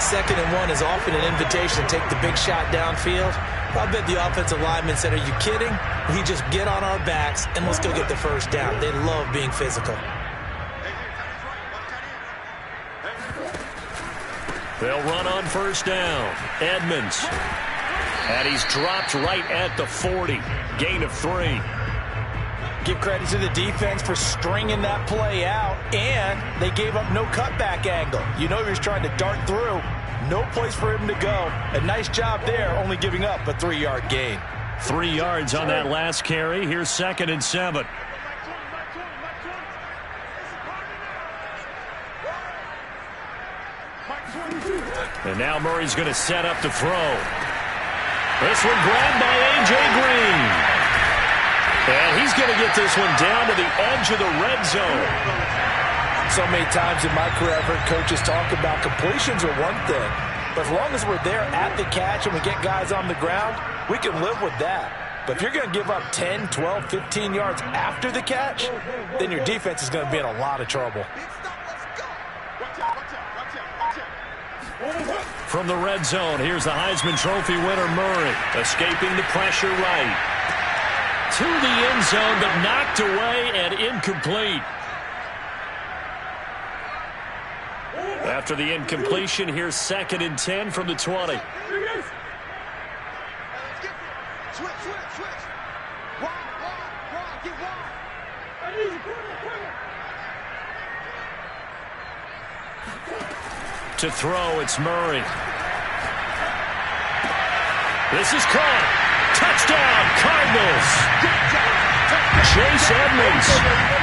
2nd and 1 is often an invitation to take the big shot downfield. I bet the offensive lineman said, are you kidding? We just get on our backs and let's go get the first down. They love being physical. They'll run on first down. Edmonds. And he's dropped right at the 40. Gain of 3. Give credit to the defense for stringing that play out, and they gave up no cutback angle. You know he was trying to dart through. No place for him to go. A nice job there, only giving up a 3-yard gain. 3 yards on that last carry. Here's 2nd and 7. And now Murray's going to set up to throw. This one grabbed by A.J. Green. And he's going to get this one down to the edge of the red zone. So many times in my career, I've heard coaches talk about completions are one thing. But as long as we're there at the catch and we get guys on the ground, we can live with that. But if you're going to give up 10, 12, 15 yards after the catch, then your defense is going to be in a lot of trouble. From the red zone, here's the Heisman Trophy winner, Murray, escaping the pressure right. To the end zone, but knocked away and incomplete. After the incompletion, here's 2nd and 10 from the 20. To throw, it's Murray. This is caught. Touchdown, Cardinals. Chase Edmonds,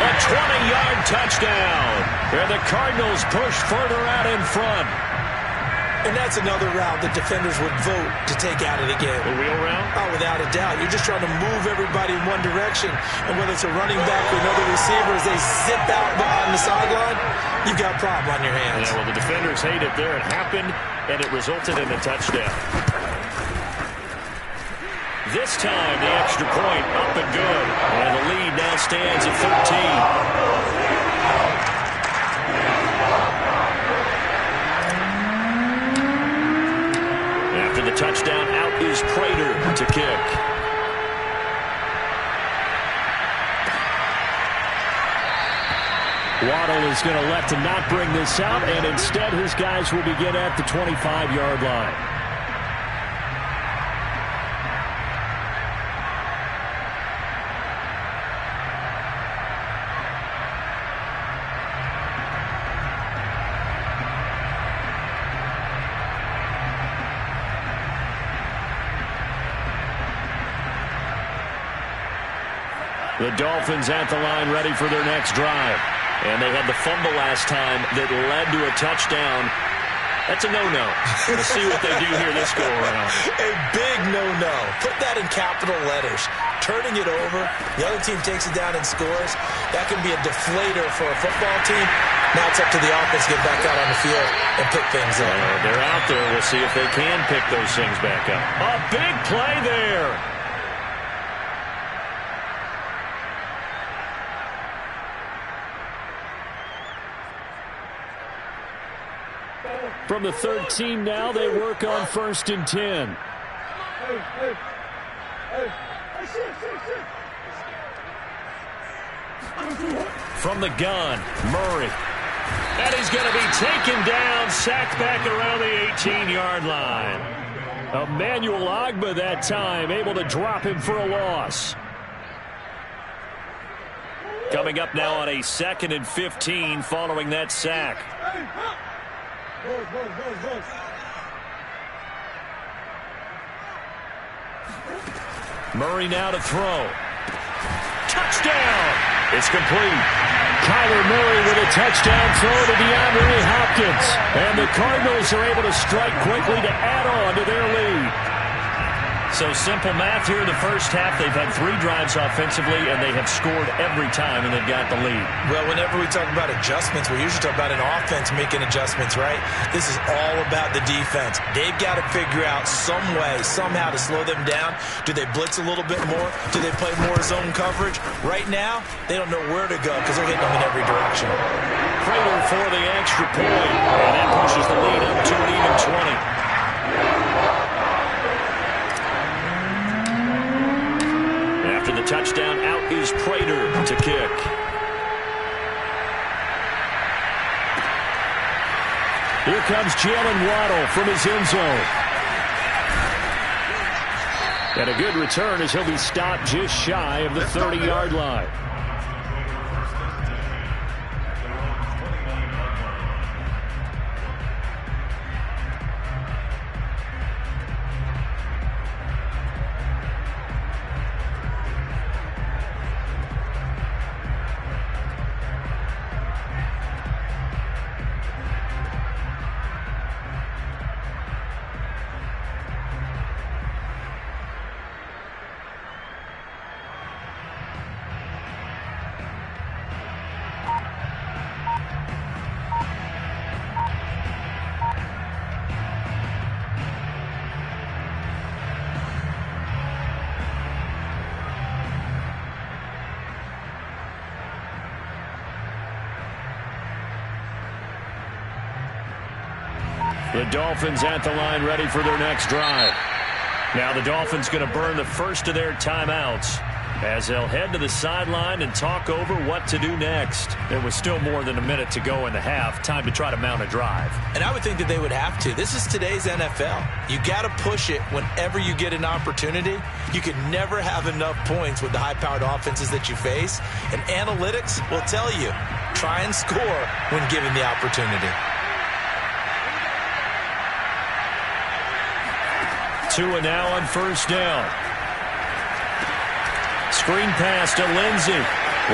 a 20-yard touchdown. And the Cardinals push further out in front. And that's another route that defenders would vote to take out of the game. The wheel route? Oh, without a doubt. You're just trying to move everybody in one direction. And whether it's a running back or another receiver, as they zip out on the sideline, you've got a problem on your hands. Yeah, well, the defenders hate it there. It happened, and it resulted in a touchdown. This time, the extra point up and good. And the lead now stands at 13. After the touchdown, out is Prater to kick. Waddle is going to elect to not bring this out, and instead his guys will begin at the 25-yard line. The Dolphins at the line ready for their next drive. And they had the fumble last time that led to a touchdown. That's a no-no. We'll see what they do here this go-around. A big no-no. Put that in capital letters. Turning it over, the other team takes it down and scores. That can be a deflator for a football team. Now it's up to the offense to get back out on the field and pick things up. They're out there. We'll see if they can pick those things back up. A big play there. From the 13 now, they work on 1st and 10. From the gun, Murray. And he's going to be taken down, sacked back around the 18-yard line. Emmanuel Ogbah that time, able to drop him for a loss. Coming up now on a 2nd and 15 following that sack. Murray now to throw. Touchdown! It's complete. Kyler Murray with a touchdown throw to DeAndre Hopkins. And the Cardinals are able to strike quickly to add on to their lead. So simple math here in the first half. They've had 3 drives offensively, and they have scored every time, and they've got the lead. Well, whenever we talk about adjustments, we usually talk about an offense making adjustments, right? This is all about the defense. They've got to figure out some way, somehow to slow them down. Do they blitz a little bit more? Do they play more zone coverage? Right now, they don't know where to go because they're hitting them in every direction. Prater for the extra point, and that pushes the lead up to an even 20. After the touchdown, out is Prater to kick. Here comes Jalen Waddle from his end zone. And a good return as he'll be stopped just shy of the 30-yard line. The Dolphins at the line ready for their next drive. Now the Dolphins going to burn the first of their timeouts as they'll head to the sideline and talk over what to do next. There was still more than a minute to go in the half. Time to try to mount a drive. And I would think that they would have to. This is today's NFL. You got to push it whenever you get an opportunity. You can never have enough points with the high-powered offenses that you face. And analytics will tell you, try and score when given the opportunity. Tua now on first down. Screen pass to Lindsey.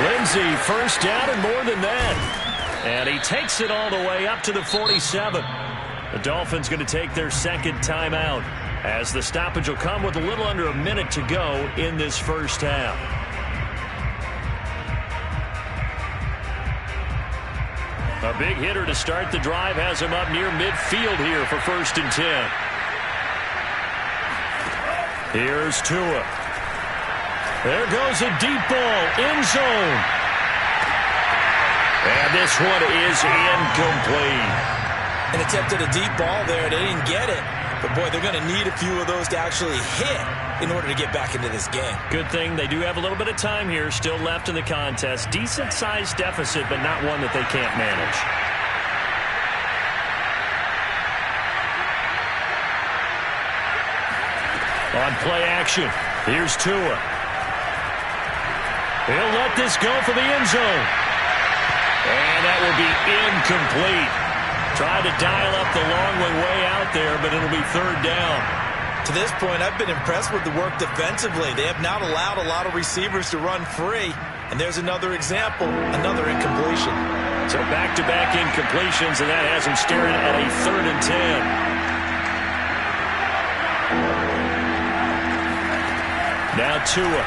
Lindsey first down and more than that. And he takes it all the way up to the 47. The Dolphins going to take their second timeout as the stoppage will come with a little under a minute to go in this first half. A big hitter to start the drive has him up near midfield here for 1st and 10. Here's Tua. There goes a deep ball, end zone. And this one is incomplete. An attempt at a deep ball there. They didn't get it. But, boy, they're going to need a few of those to actually hit in order to get back into this game. Good thing they do have a little bit of time here still left in the contest. Decent-sized deficit, but not one that they can't manage. On play action, here's Tua. He'll let this go for the end zone. And that will be incomplete. Tried to dial up the long way out there, but it'll be 3rd down. To this point, I've been impressed with the work defensively. They have not allowed a lot of receivers to run free. And there's another example, another incompletion. So back-to-back incompletions, and that has him staring at a 3rd and 10. Now Tua.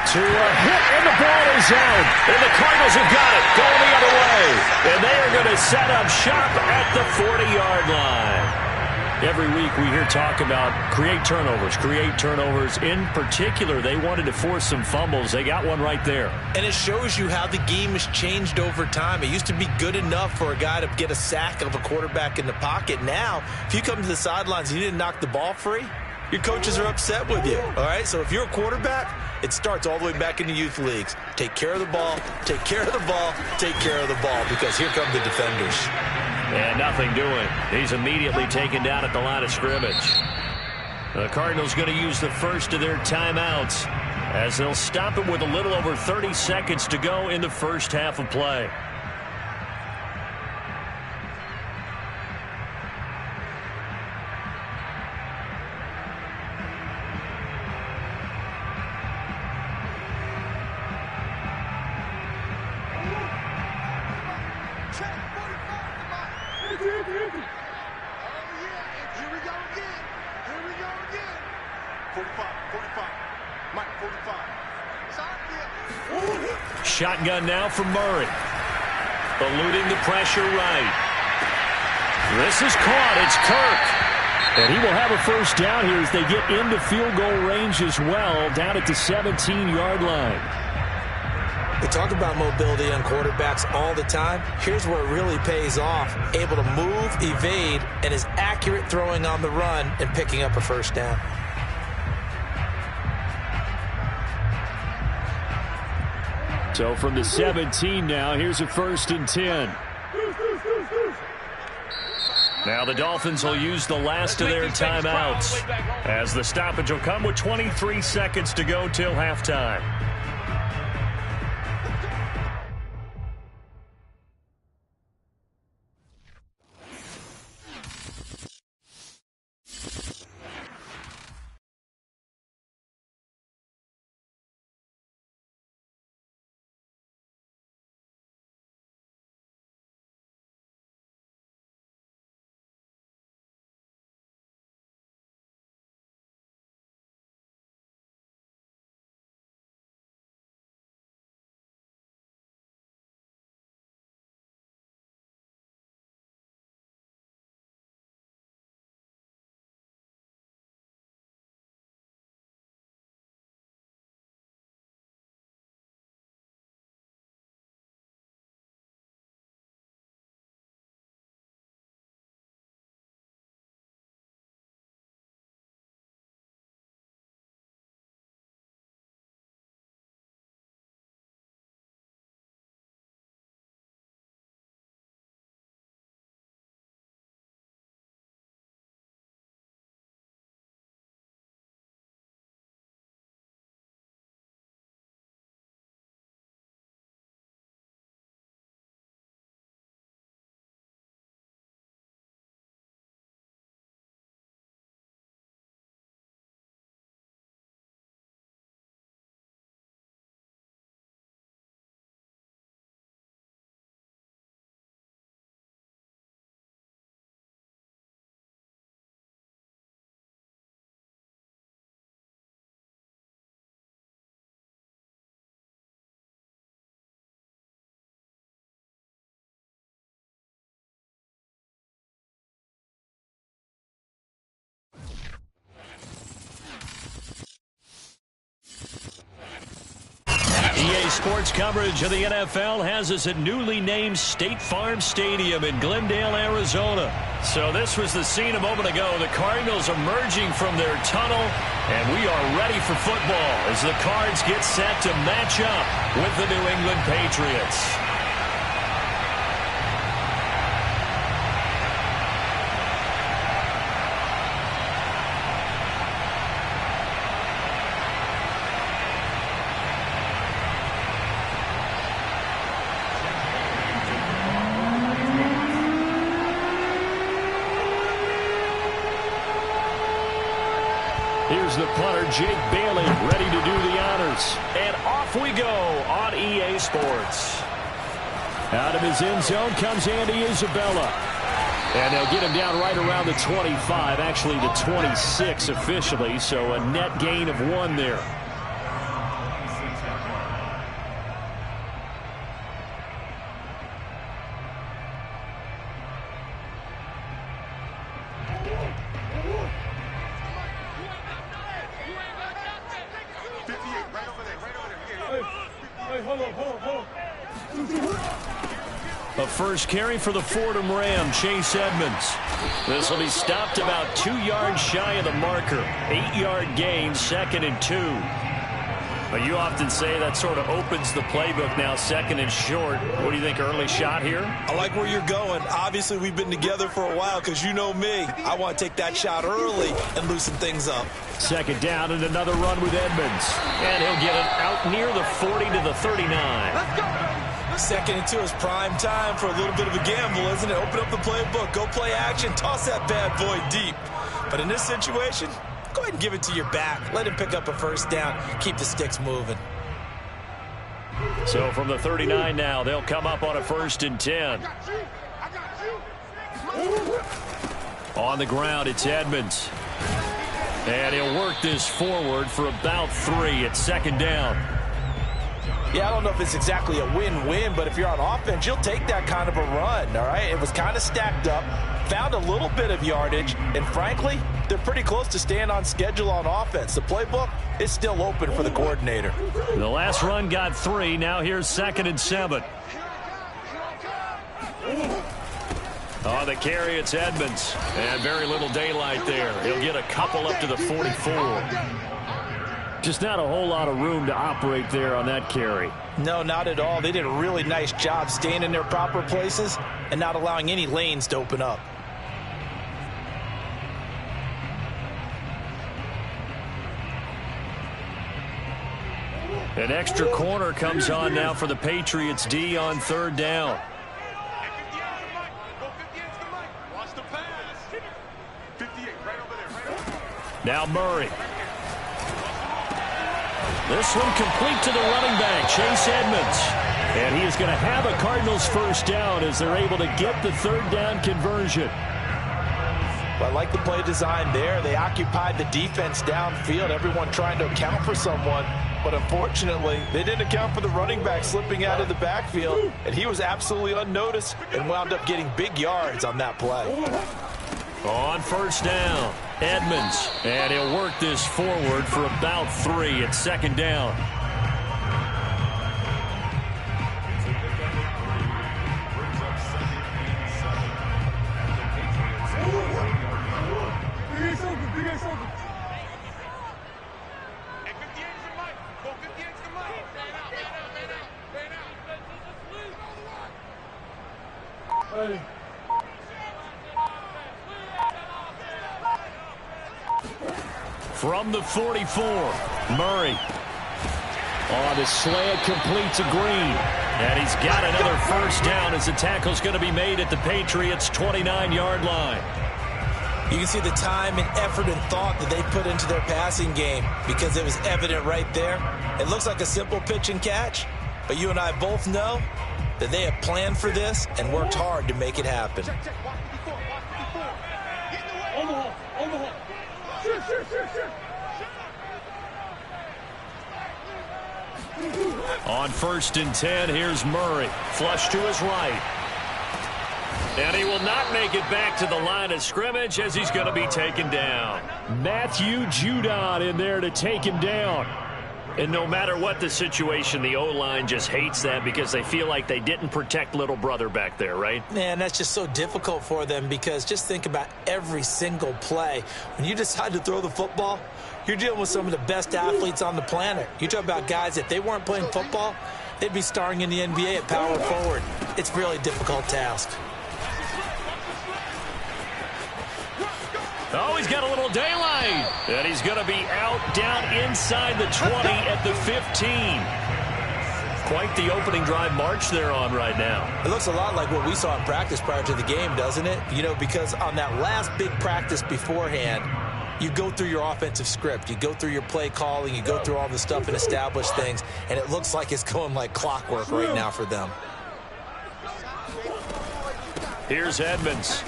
Tua hit, and the ball is out. And the Cardinals have got it, going the other way. And they are going to set up shop at the 40-yard line. Every week we hear talk about create turnovers. In particular, they wanted to force some fumbles. They got one right there. And it shows you how the game has changed over time. It used to be good enough for a guy to get a sack of a quarterback in the pocket. Now, if you come to the sidelines and you didn't knock the ball free, your coaches are upset with you, all right? So if you're a quarterback, it starts all the way back in the youth leagues. Take care of the ball, take care of the ball, take care of the ball, because here come the defenders. And nothing doing. He's immediately taken down at the line of scrimmage. The Cardinals going to use the first of their timeouts as they'll stop it with a little over 30 seconds to go in the first half of play. Shotgun now from Murray. Eluding the pressure right. This is caught. It's Kirk. And he will have a first down here as they get into field goal range as well, down at the 17-yard line. We talk about mobility on quarterbacks all the time. Here's where it really pays off. Able to move, evade, and is accurate throwing on the run and picking up a first down. So from the 17 now, here's a 1st and 10. Now the Dolphins will use the last of their timeouts as the stoppage will come with 23 seconds to go till halftime. EA Sports coverage of the NFL has us at newly named State Farm Stadium in Glendale, Arizona. So this was the scene a moment ago. The Cardinals emerging from their tunnel, and we are ready for football as the Cards get set to match up with the New England Patriots. Here's the punter, Jake Bailey, ready to do the honors. And off we go on EA Sports. Out of his end zone comes Andy Isabella. And they'll get him down right around the 25, actually the 26 officially, so a net gain of 1 there. A first carry for the Fordham Ram, Chase Edmonds. This will be stopped about 2 yards shy of the marker. 8-yard gain, 2nd and 2. But you often say that sort of opens the playbook now, 2nd and short. What do you think, early shot here? I like where you're going. Obviously, we've been together for a while because you know me. I want to take that shot early and loosen things up. 2nd down and another run with Edmonds. And he'll get it out near the 40 to the 39. Let's go, baby. 2nd and 2 is prime time for a little bit of a gamble, isn't it? Open up the playbook, go play action, toss that bad boy deep. But in this situation, go ahead and give it to your back. Let him pick up a first down. Keep the sticks moving. So from the 39 now, they'll come up on a 1st and 10. On the ground, it's Edmonds. And he'll work this forward for about 3 at 2nd down. Yeah, I don't know if it's exactly a win-win, but if you're on offense, you'll take that kind of a run, all right? It was kind of stacked up, found a little bit of yardage, and frankly, they're pretty close to staying on schedule on offense. The playbook is still open for the coordinator. The last run got 3. Now here's 2nd and 7. On the carry, it's Edmonds. And very little daylight there. He'll get a couple up to the 44. Just not a whole lot of room to operate there on that carry. No, not at all. They did a really nice job staying in their proper places and not allowing any lanes to open up. An extra corner comes on now for the Patriots D on 3rd down. Now Murray. This one complete to the running back, Chase Edmonds. And he is going to have a Cardinals first down as they're able to get the 3rd down conversion. Well, I like the play design there. They occupied the defense downfield, everyone trying to account for someone. But unfortunately, they didn't account for the running back slipping out of the backfield. And he was absolutely unnoticed and wound up getting big yards on that play. On 1st down, Edmonds. And he'll work this forward for about 3 at 2nd down. From the 44, Murray. On the slant, complete to Green. And he's got another first down as the tackle's going to be made at the Patriots' 29-yard line. You can see the time and effort and thought that they put into their passing game because it was evident right there. It looks like a simple pitch and catch, but you and I both know that they have planned for this and worked hard to make it happen. On 1st and 10, here's Murray. Flush to his right. And he will not make it back to the line of scrimmage as he's going to be taken down. Matthew Judon in there to take him down. And no matter what the situation, the O-line just hates that because they feel like they didn't protect little brother back there, right? Man, that's just so difficult for them because just think about every single play. When you decide to throw the football, you're dealing with some of the best athletes on the planet. You talk about guys, if they weren't playing football, they'd be starring in the NBA at power forward. It's a really difficult task. Oh, he's got a little daylight. And he's going to be out down inside the 20 at the 15. Quite the opening drive march they're on right now. It looks a lot like what we saw in practice prior to the game, doesn't it? You know, because on that last big practice beforehand, you go through your offensive script. You go through your play calling. You go through all the stuff and establish things. And it looks like it's going like clockwork right now for them. Here's Edmonds.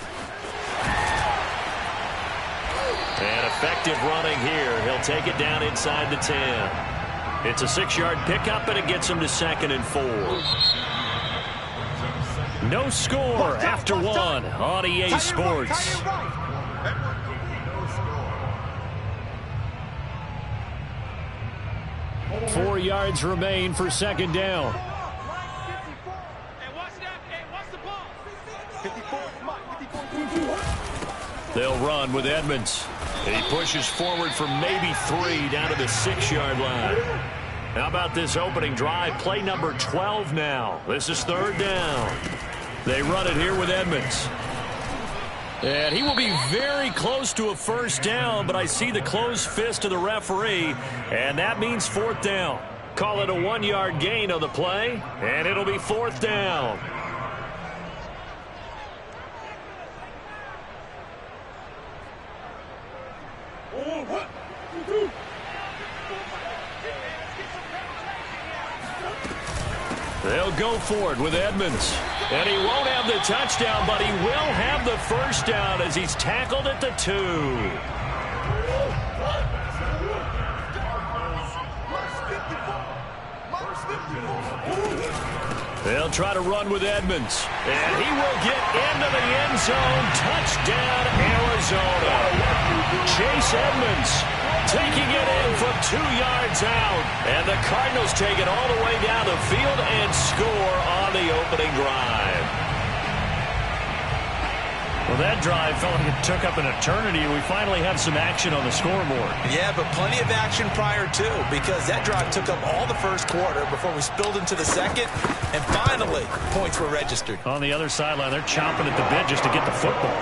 And effective running here. He'll take it down inside the 10. It's a 6-yard pickup, and it gets him to 2nd and 4. No score after 1 on EA Sports. 4 yards remain for 2nd down. They'll run with Edmonds. He pushes forward for maybe 3 down to the 6-yard line. How about this opening drive? Play number 12 now. This is 3rd down. They run it here with Edmonds. And he will be very close to a 1st down, but I see the closed fist of the referee, and that means 4th down. Call it a 1-yard gain on the play, and it'll be 4th down. They'll go for it with Edmonds. And he won't have the touchdown, but he will have the 1st down as he's tackled at the 2. They'll try to run with Edmonds. And he will get into the end zone. Touchdown, Arizona. Chase Edmonds taking it in from 2 yards out. And the Cardinals take it all the way down the field and score on the opening drive. Well, that drive felt like it took up an eternity. We finally have some action on the scoreboard. Yeah, but plenty of action prior to, because that drive took up all the 1st quarter before we spilled into the 2nd, and finally, points were registered. On the other sideline, they're chomping at the bit just to get the football.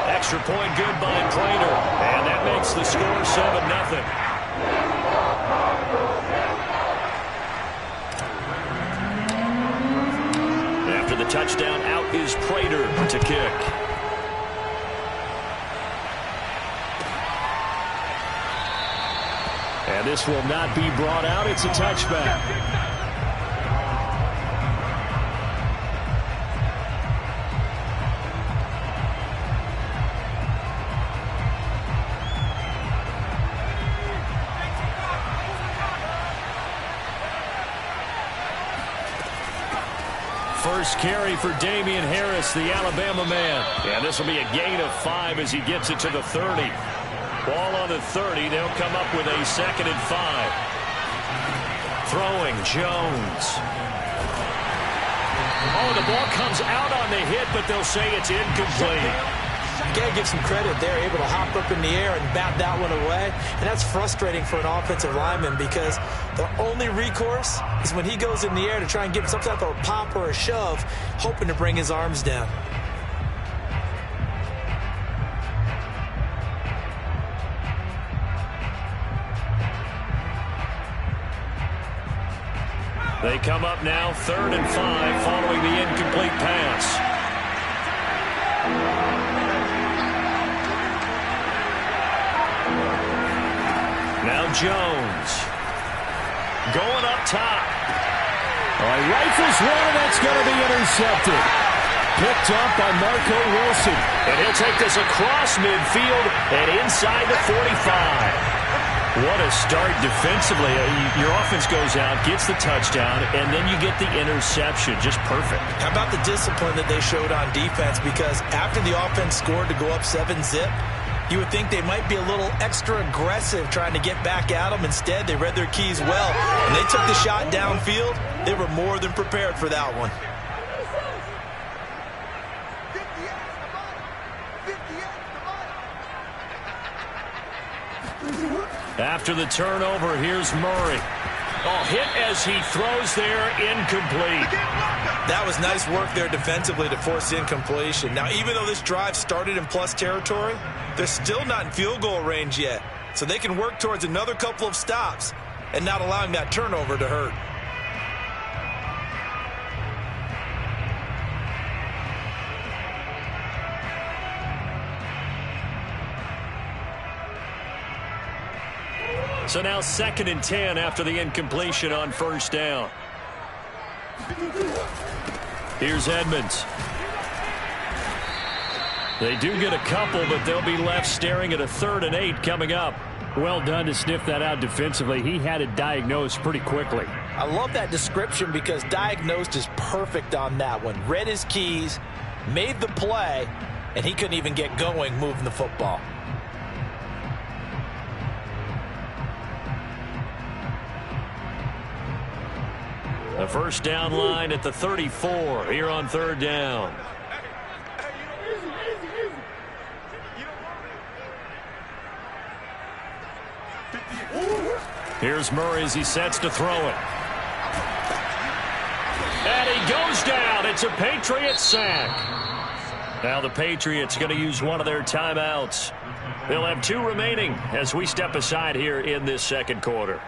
Extra point good by Prater, and that makes the score 7-0. After the touchdown, out is Prater to kick. And this will not be brought out. It's a touchback. First carry for Damian Harris, the Alabama man. And this will be a gain of 5 as he gets it to the 30. Ball on the 30. They'll come up with a 2nd and 5. Throwing Jones. Oh, the ball comes out on the hit, but they'll say it's incomplete. You got to give some credit. They're able to hop up in the air and bat that one away. And that's frustrating for an offensive lineman because their only recourse is when he goes in the air to try and give some type of a pop or a shove, hoping to bring his arms down. They come up now 3rd and 5 following the incomplete pass. Now Jones going up top. Rifles one, and that's going to be intercepted. Picked up by Marco Wilson. And he'll take this across midfield and inside the 45. What a start defensively. Your offense goes out, gets the touchdown, and then you get the interception. Just perfect. How about the discipline that they showed on defense? Because after the offense scored to go up 7-zip, You would think they might be a little extra aggressive trying to get back at them. Instead, they read their keys well, and they took the shot downfield. They were more than prepared for that one. After the turnover, here's Murray. Oh, hit as he throws there, incomplete. That was nice work there defensively to force incompletion. Now, even though this drive started in plus territory, they're still not in field goal range yet. So they can work towards another couple of stops and not allowing that turnover to hurt. So now 2nd and 10 after the incompletion on first down. Here's Edmonds. They do get a couple, but they'll be left staring at a 3rd and 8 coming up. Well done to sniff that out defensively. He had it diagnosed pretty quickly. I love that description because diagnosed is perfect on that one. Read his keys, made the play, and he couldn't even get going moving the football. The first down line at the 34 here on 3rd down. Here's Murray as he sets to throw it. And he goes down. It's a Patriots sack. Now the Patriots going to use one of their timeouts. They'll have 2 remaining as we step aside here in this 2nd quarter.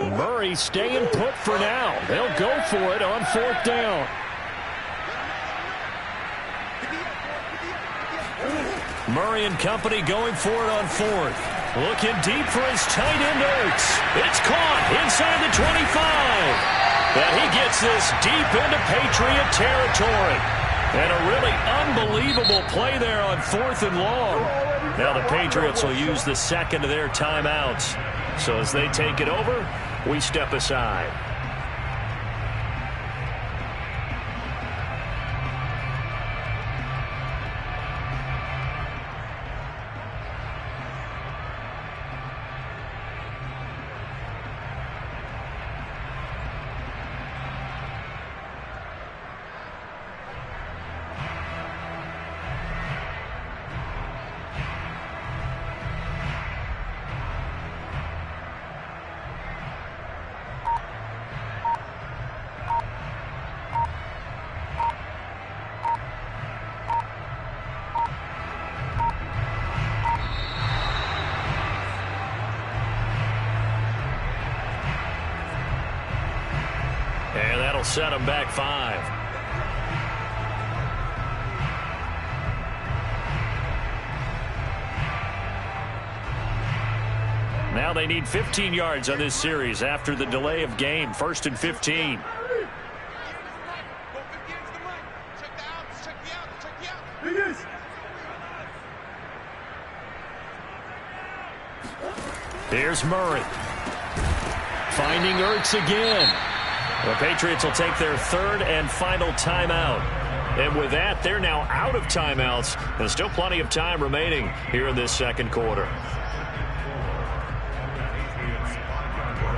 Murray staying put for now. They'll go for it on 4th down. Murray and company going for it on 4th. Looking deep for his tight end Ertz. It's caught inside the 25. And he gets this deep into Patriot territory. And a really unbelievable play there on 4th and long. Now the Patriots will use the 2nd of their timeouts. So as they take it over, we step aside. Set them back 5. Now they need 15 yards on this series after the delay of game. 1st and 15. Here's Murray. Finding Ertz again. The Patriots will take their 3rd and final timeout. And with that, they're now out of timeouts. And still plenty of time remaining here in this 2nd quarter.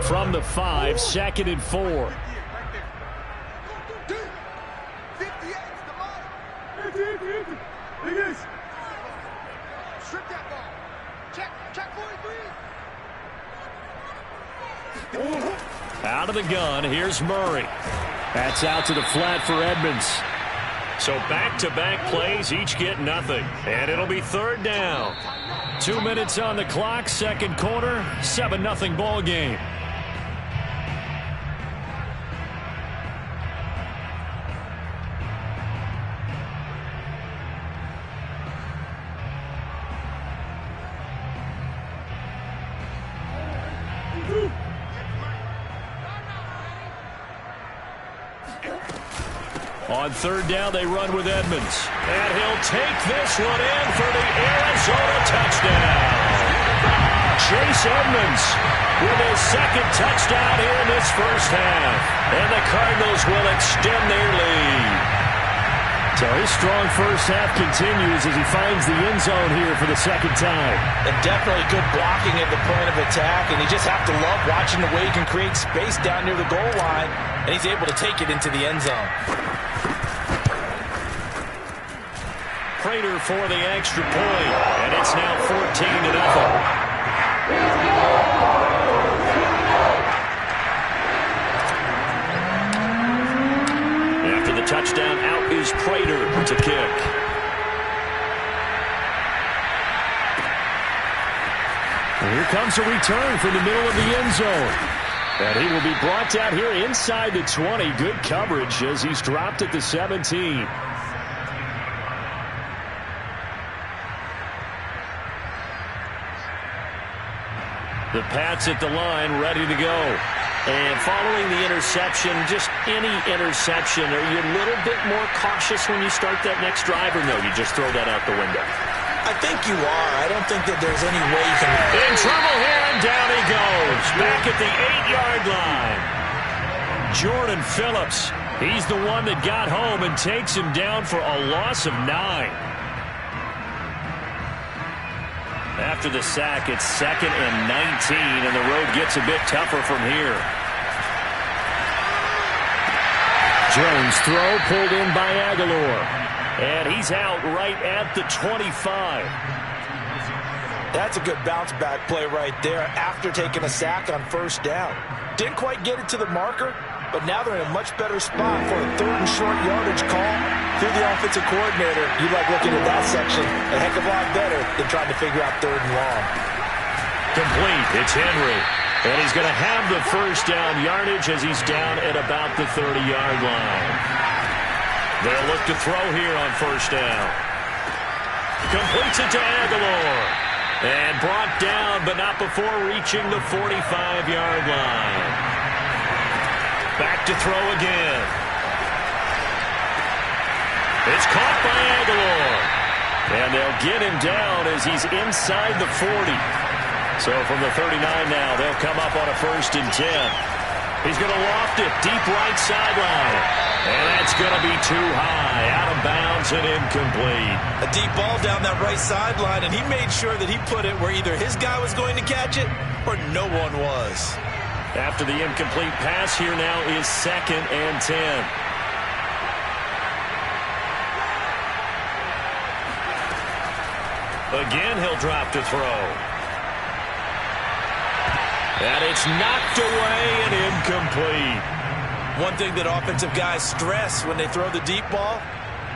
From the 5, 2nd and 4. Strip that ball. Check 43. Out of the gun, here's Murray. That's out to the flat for Edmonds. So back-to-back plays, each get nothing. And it'll be 3rd down. 2 minutes on the clock, 2nd quarter, 7-0 ball game. On third down, they run with Edmonds. And he'll take this one in for the Arizona touchdown. Chase Edmonds with his second touchdown here in this first half. And the Cardinals will extend their lead. So his strong first half continues as he finds the end zone here for the second time. And definitely good blocking at the point of attack, and you just have to love watching the way he can create space down near the goal line, and he's able to take it into the end zone. Prater for the extra point, and it's now 14-0. Touchdown, out is Prater to kick. And here comes a return from the middle of the end zone. And he will be brought down here inside the 20. Good coverage as he's dropped at the 17. The Pats at the line, ready to go. And following the interception, just any interception, are you a little bit more cautious when you start that next drive, or no, you just throw that out the window? I think you are. I don't think that there's any way you can... In trouble here, and down he goes. Back at the 8-yard line. Jordan Phillips, he's the one that got home and takes him down for a loss of 9. After the sack, it's 2nd and 19, and the road gets a bit tougher from here. Jones throw pulled in by Aguilar. And he's out right at the 25. That's a good bounce-back play right there after taking a sack on first down. Didn't quite get it to the marker, but now they're in a much better spot for a 3rd and short yardage call. Through the offensive coordinator, you like looking at that section a heck of a lot better than trying to figure out 3rd and long. Complete. It's Henry. And he's going to have the first down yardage as he's down at about the 30-yard line. They'll look to throw here on first down. Completes it to Aguilar. And brought down, but not before reaching the 45-yard line. Back to throw again. It's caught by Aguilar. And they'll get him down as he's inside the 40. So from the 39 now, they'll come up on a 1st and 10. He's going to loft it deep right sideline. And that's going to be too high, out of bounds and incomplete. A deep ball down that right sideline, and he made sure that he put it where either his guy was going to catch it or no one was. After the incomplete pass, here now is 2nd and 10. Again, he'll drop to throw. And it's knocked away and incomplete. One thing that offensive guys stress when they throw the deep ball,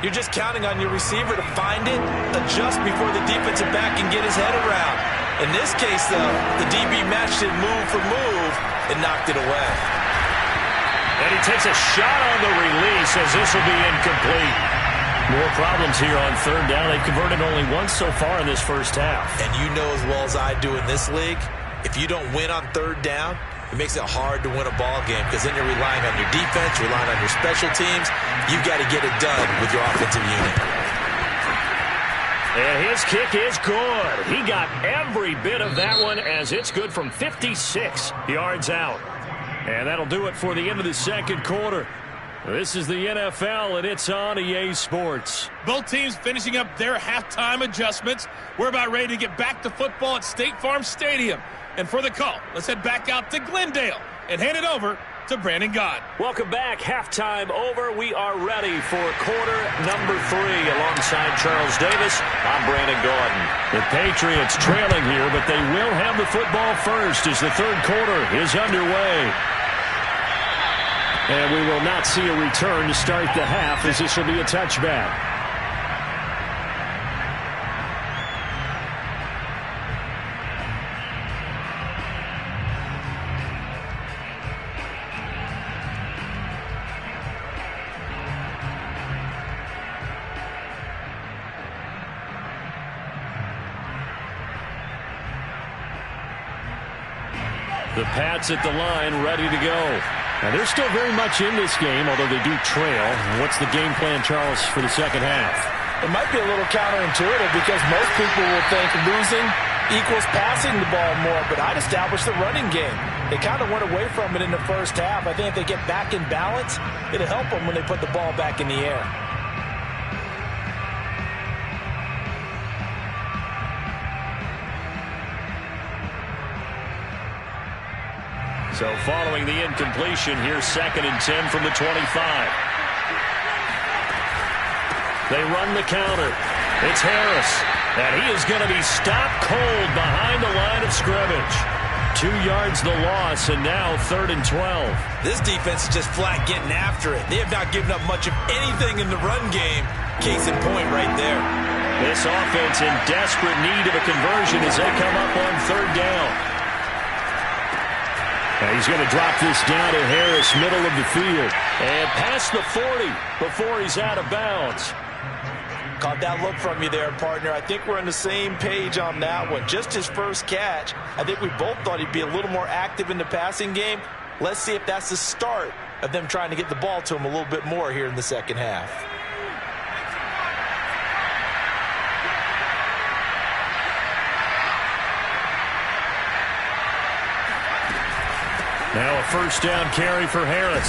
you're just counting on your receiver to find it, adjust before the defensive back can get his head around. In this case, though, the DB matched it move for move and knocked it away. And he takes a shot on the release as this will be incomplete. More problems here on 3rd down. They've converted only once so far in this first half. And you know as well as I do in this league, if you don't win on 3rd down, it makes it hard to win a ball game because then you're relying on your defense, relying on your special teams. You've got to get it done with your offensive unit. And his kick is good. He got every bit of that one as it's good from 56 yards out. And that'll do it for the end of the second quarter. This is the NFL, and it's on EA Sports. Both teams finishing up their halftime adjustments. We're about ready to get back to football at State Farm Stadium. And for the call, let's head back out to Glendale and hand it over to Brandon Gaudin. Welcome back. Halftime over. We are ready for quarter number 3. Alongside Charles Davis, I'm Brandon Gaudin. The Patriots trailing here, but they will have the football first as the third quarter is underway. And we will not see a return to start the half as this will be a touchback. The Pats at the line, ready to go. Now, they're still very much in this game, although they do trail. What's the game plan, Charles, for the second half? It might be a little counterintuitive because most people will think losing equals passing the ball more, but I'd establish the running game. They kind of went away from it in the first half. I think if they get back in balance, it'll help them when they put the ball back in the air. So following the incompletion, here's 2nd and 10 from the 25. They run the counter. It's Harris. And he is going to be stopped cold behind the line of scrimmage. 2 yards the loss, and now 3rd and 12. This defense is just flat getting after it. They have not given up much of anything in the run game. Case in point right there. This offense in desperate need of a conversion as they come up on 3rd down. Now he's going to drop this down to Harris, middle of the field. And past the 40 before he's out of bounds. Caught that look from you there, partner. I think we're on the same page on that one. Just his first catch. I think we both thought he'd be a little more active in the passing game. Let's see if that's the start of them trying to get the ball to him a little bit more here in the second half. Now a 1st down carry for Harris.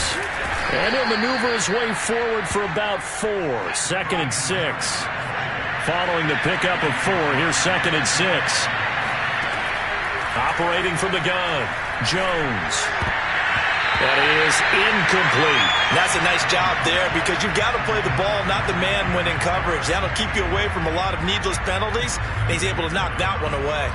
And he'll maneuver his way forward for about 4. 2nd and 6. Following the pickup of 4, here's 2nd and 6. Operating from the gun, Jones. That is incomplete. That's a nice job there because you've got to play the ball, not the man when in coverage. That'll keep you away from a lot of needless penalties, and he's able to knock that one away.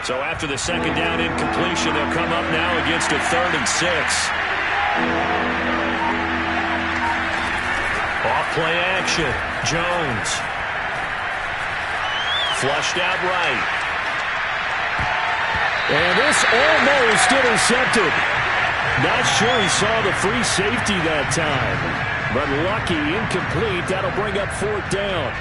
So after the 2nd down incompletion, they'll come up now against a 3rd and 6. Off play action. Jones. Flushed out right. And this almost intercepted. Not sure he saw the free safety that time. But lucky, incomplete. That'll bring up 4th down.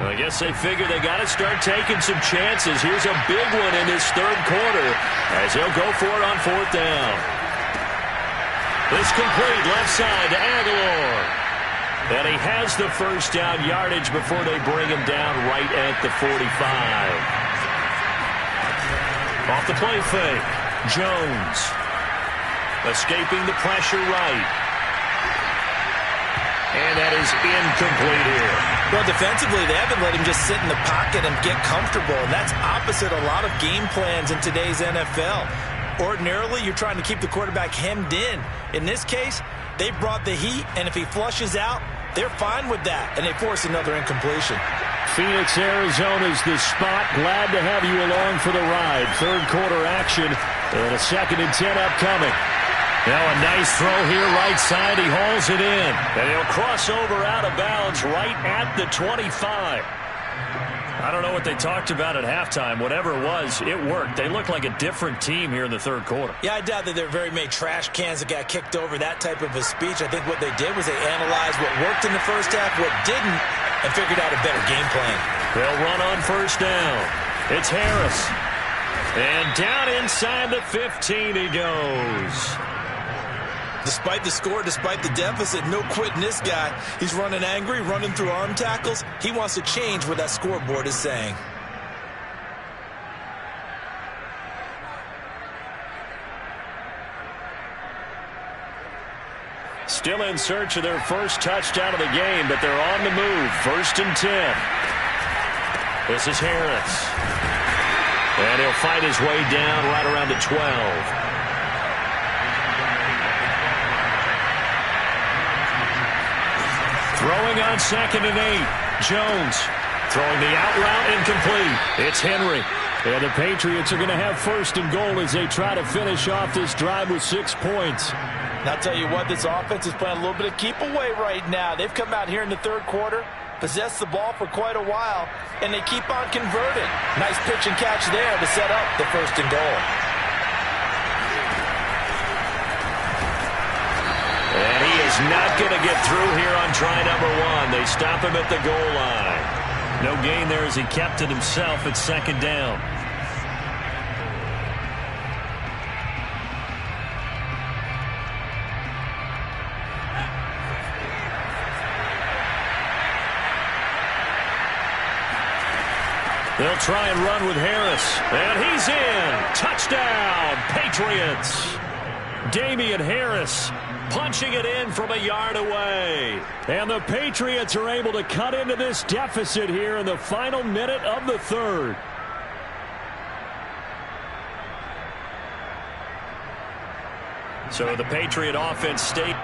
I guess they figure they got to start taking some chances. Here's a big one in this 3rd quarter as he'll go for it on 4th down. It's complete left side to Aguilar. And he has the 1st down yardage before they bring him down right at the 45. Off the play fake. Jones. Escaping the pressure right. And that is incomplete here. Well, defensively, they haven't let him just sit in the pocket and get comfortable, and that's opposite a lot of game plans in today's NFL. Ordinarily, you're trying to keep the quarterback hemmed in. In this case, they brought the heat, and if he flushes out, they're fine with that, and they force another incompletion. Phoenix, Arizona's the spot. Glad to have you along for the ride. 3rd quarter action, and a 2nd and 10 upcoming. Now a nice throw here right side. He hauls it in. And he'll cross over out of bounds right at the 25. I don't know what they talked about at halftime. Whatever it was, it worked. They look like a different team here in the 3rd quarter. Yeah, I doubt that there are very many trash cans that got kicked over, that type of a speech. I think what they did was they analyzed what worked in the first half, what didn't, and figured out a better game plan. They'll run on 1st down. It's Harris. And down inside the 15 he goes. Despite the score, despite the deficit, no quitting this guy. He's running angry, running through arm tackles. He wants to change what that scoreboard is saying. Still in search of their first touchdown of the game, but they're on the move. 1st and 10. This is Harris. And he'll fight his way down right around the 12. Throwing on 2nd and 8. Jones. Throwing the out route incomplete. It's Henry. And the Patriots are going to have 1st and goal as they try to finish off this drive with 6 points. And I'll tell you what, this offense is playing a little bit of keep away right now. They've come out here in the 3rd quarter, possessed the ball for quite a while, and they keep on converting. Nice pitch and catch there to set up the 1st and goal. And he is not going to get through here on try number 1. They stop him at the goal line. No gain there as he kept it himself at 2nd down. They'll try and run with Harris. And he's in. Touchdown, Patriots. Damian Harris punching it in from a yard away. And the Patriots are able to cut into this deficit here in the final minute of the 3rd. So the Patriot offense stayed.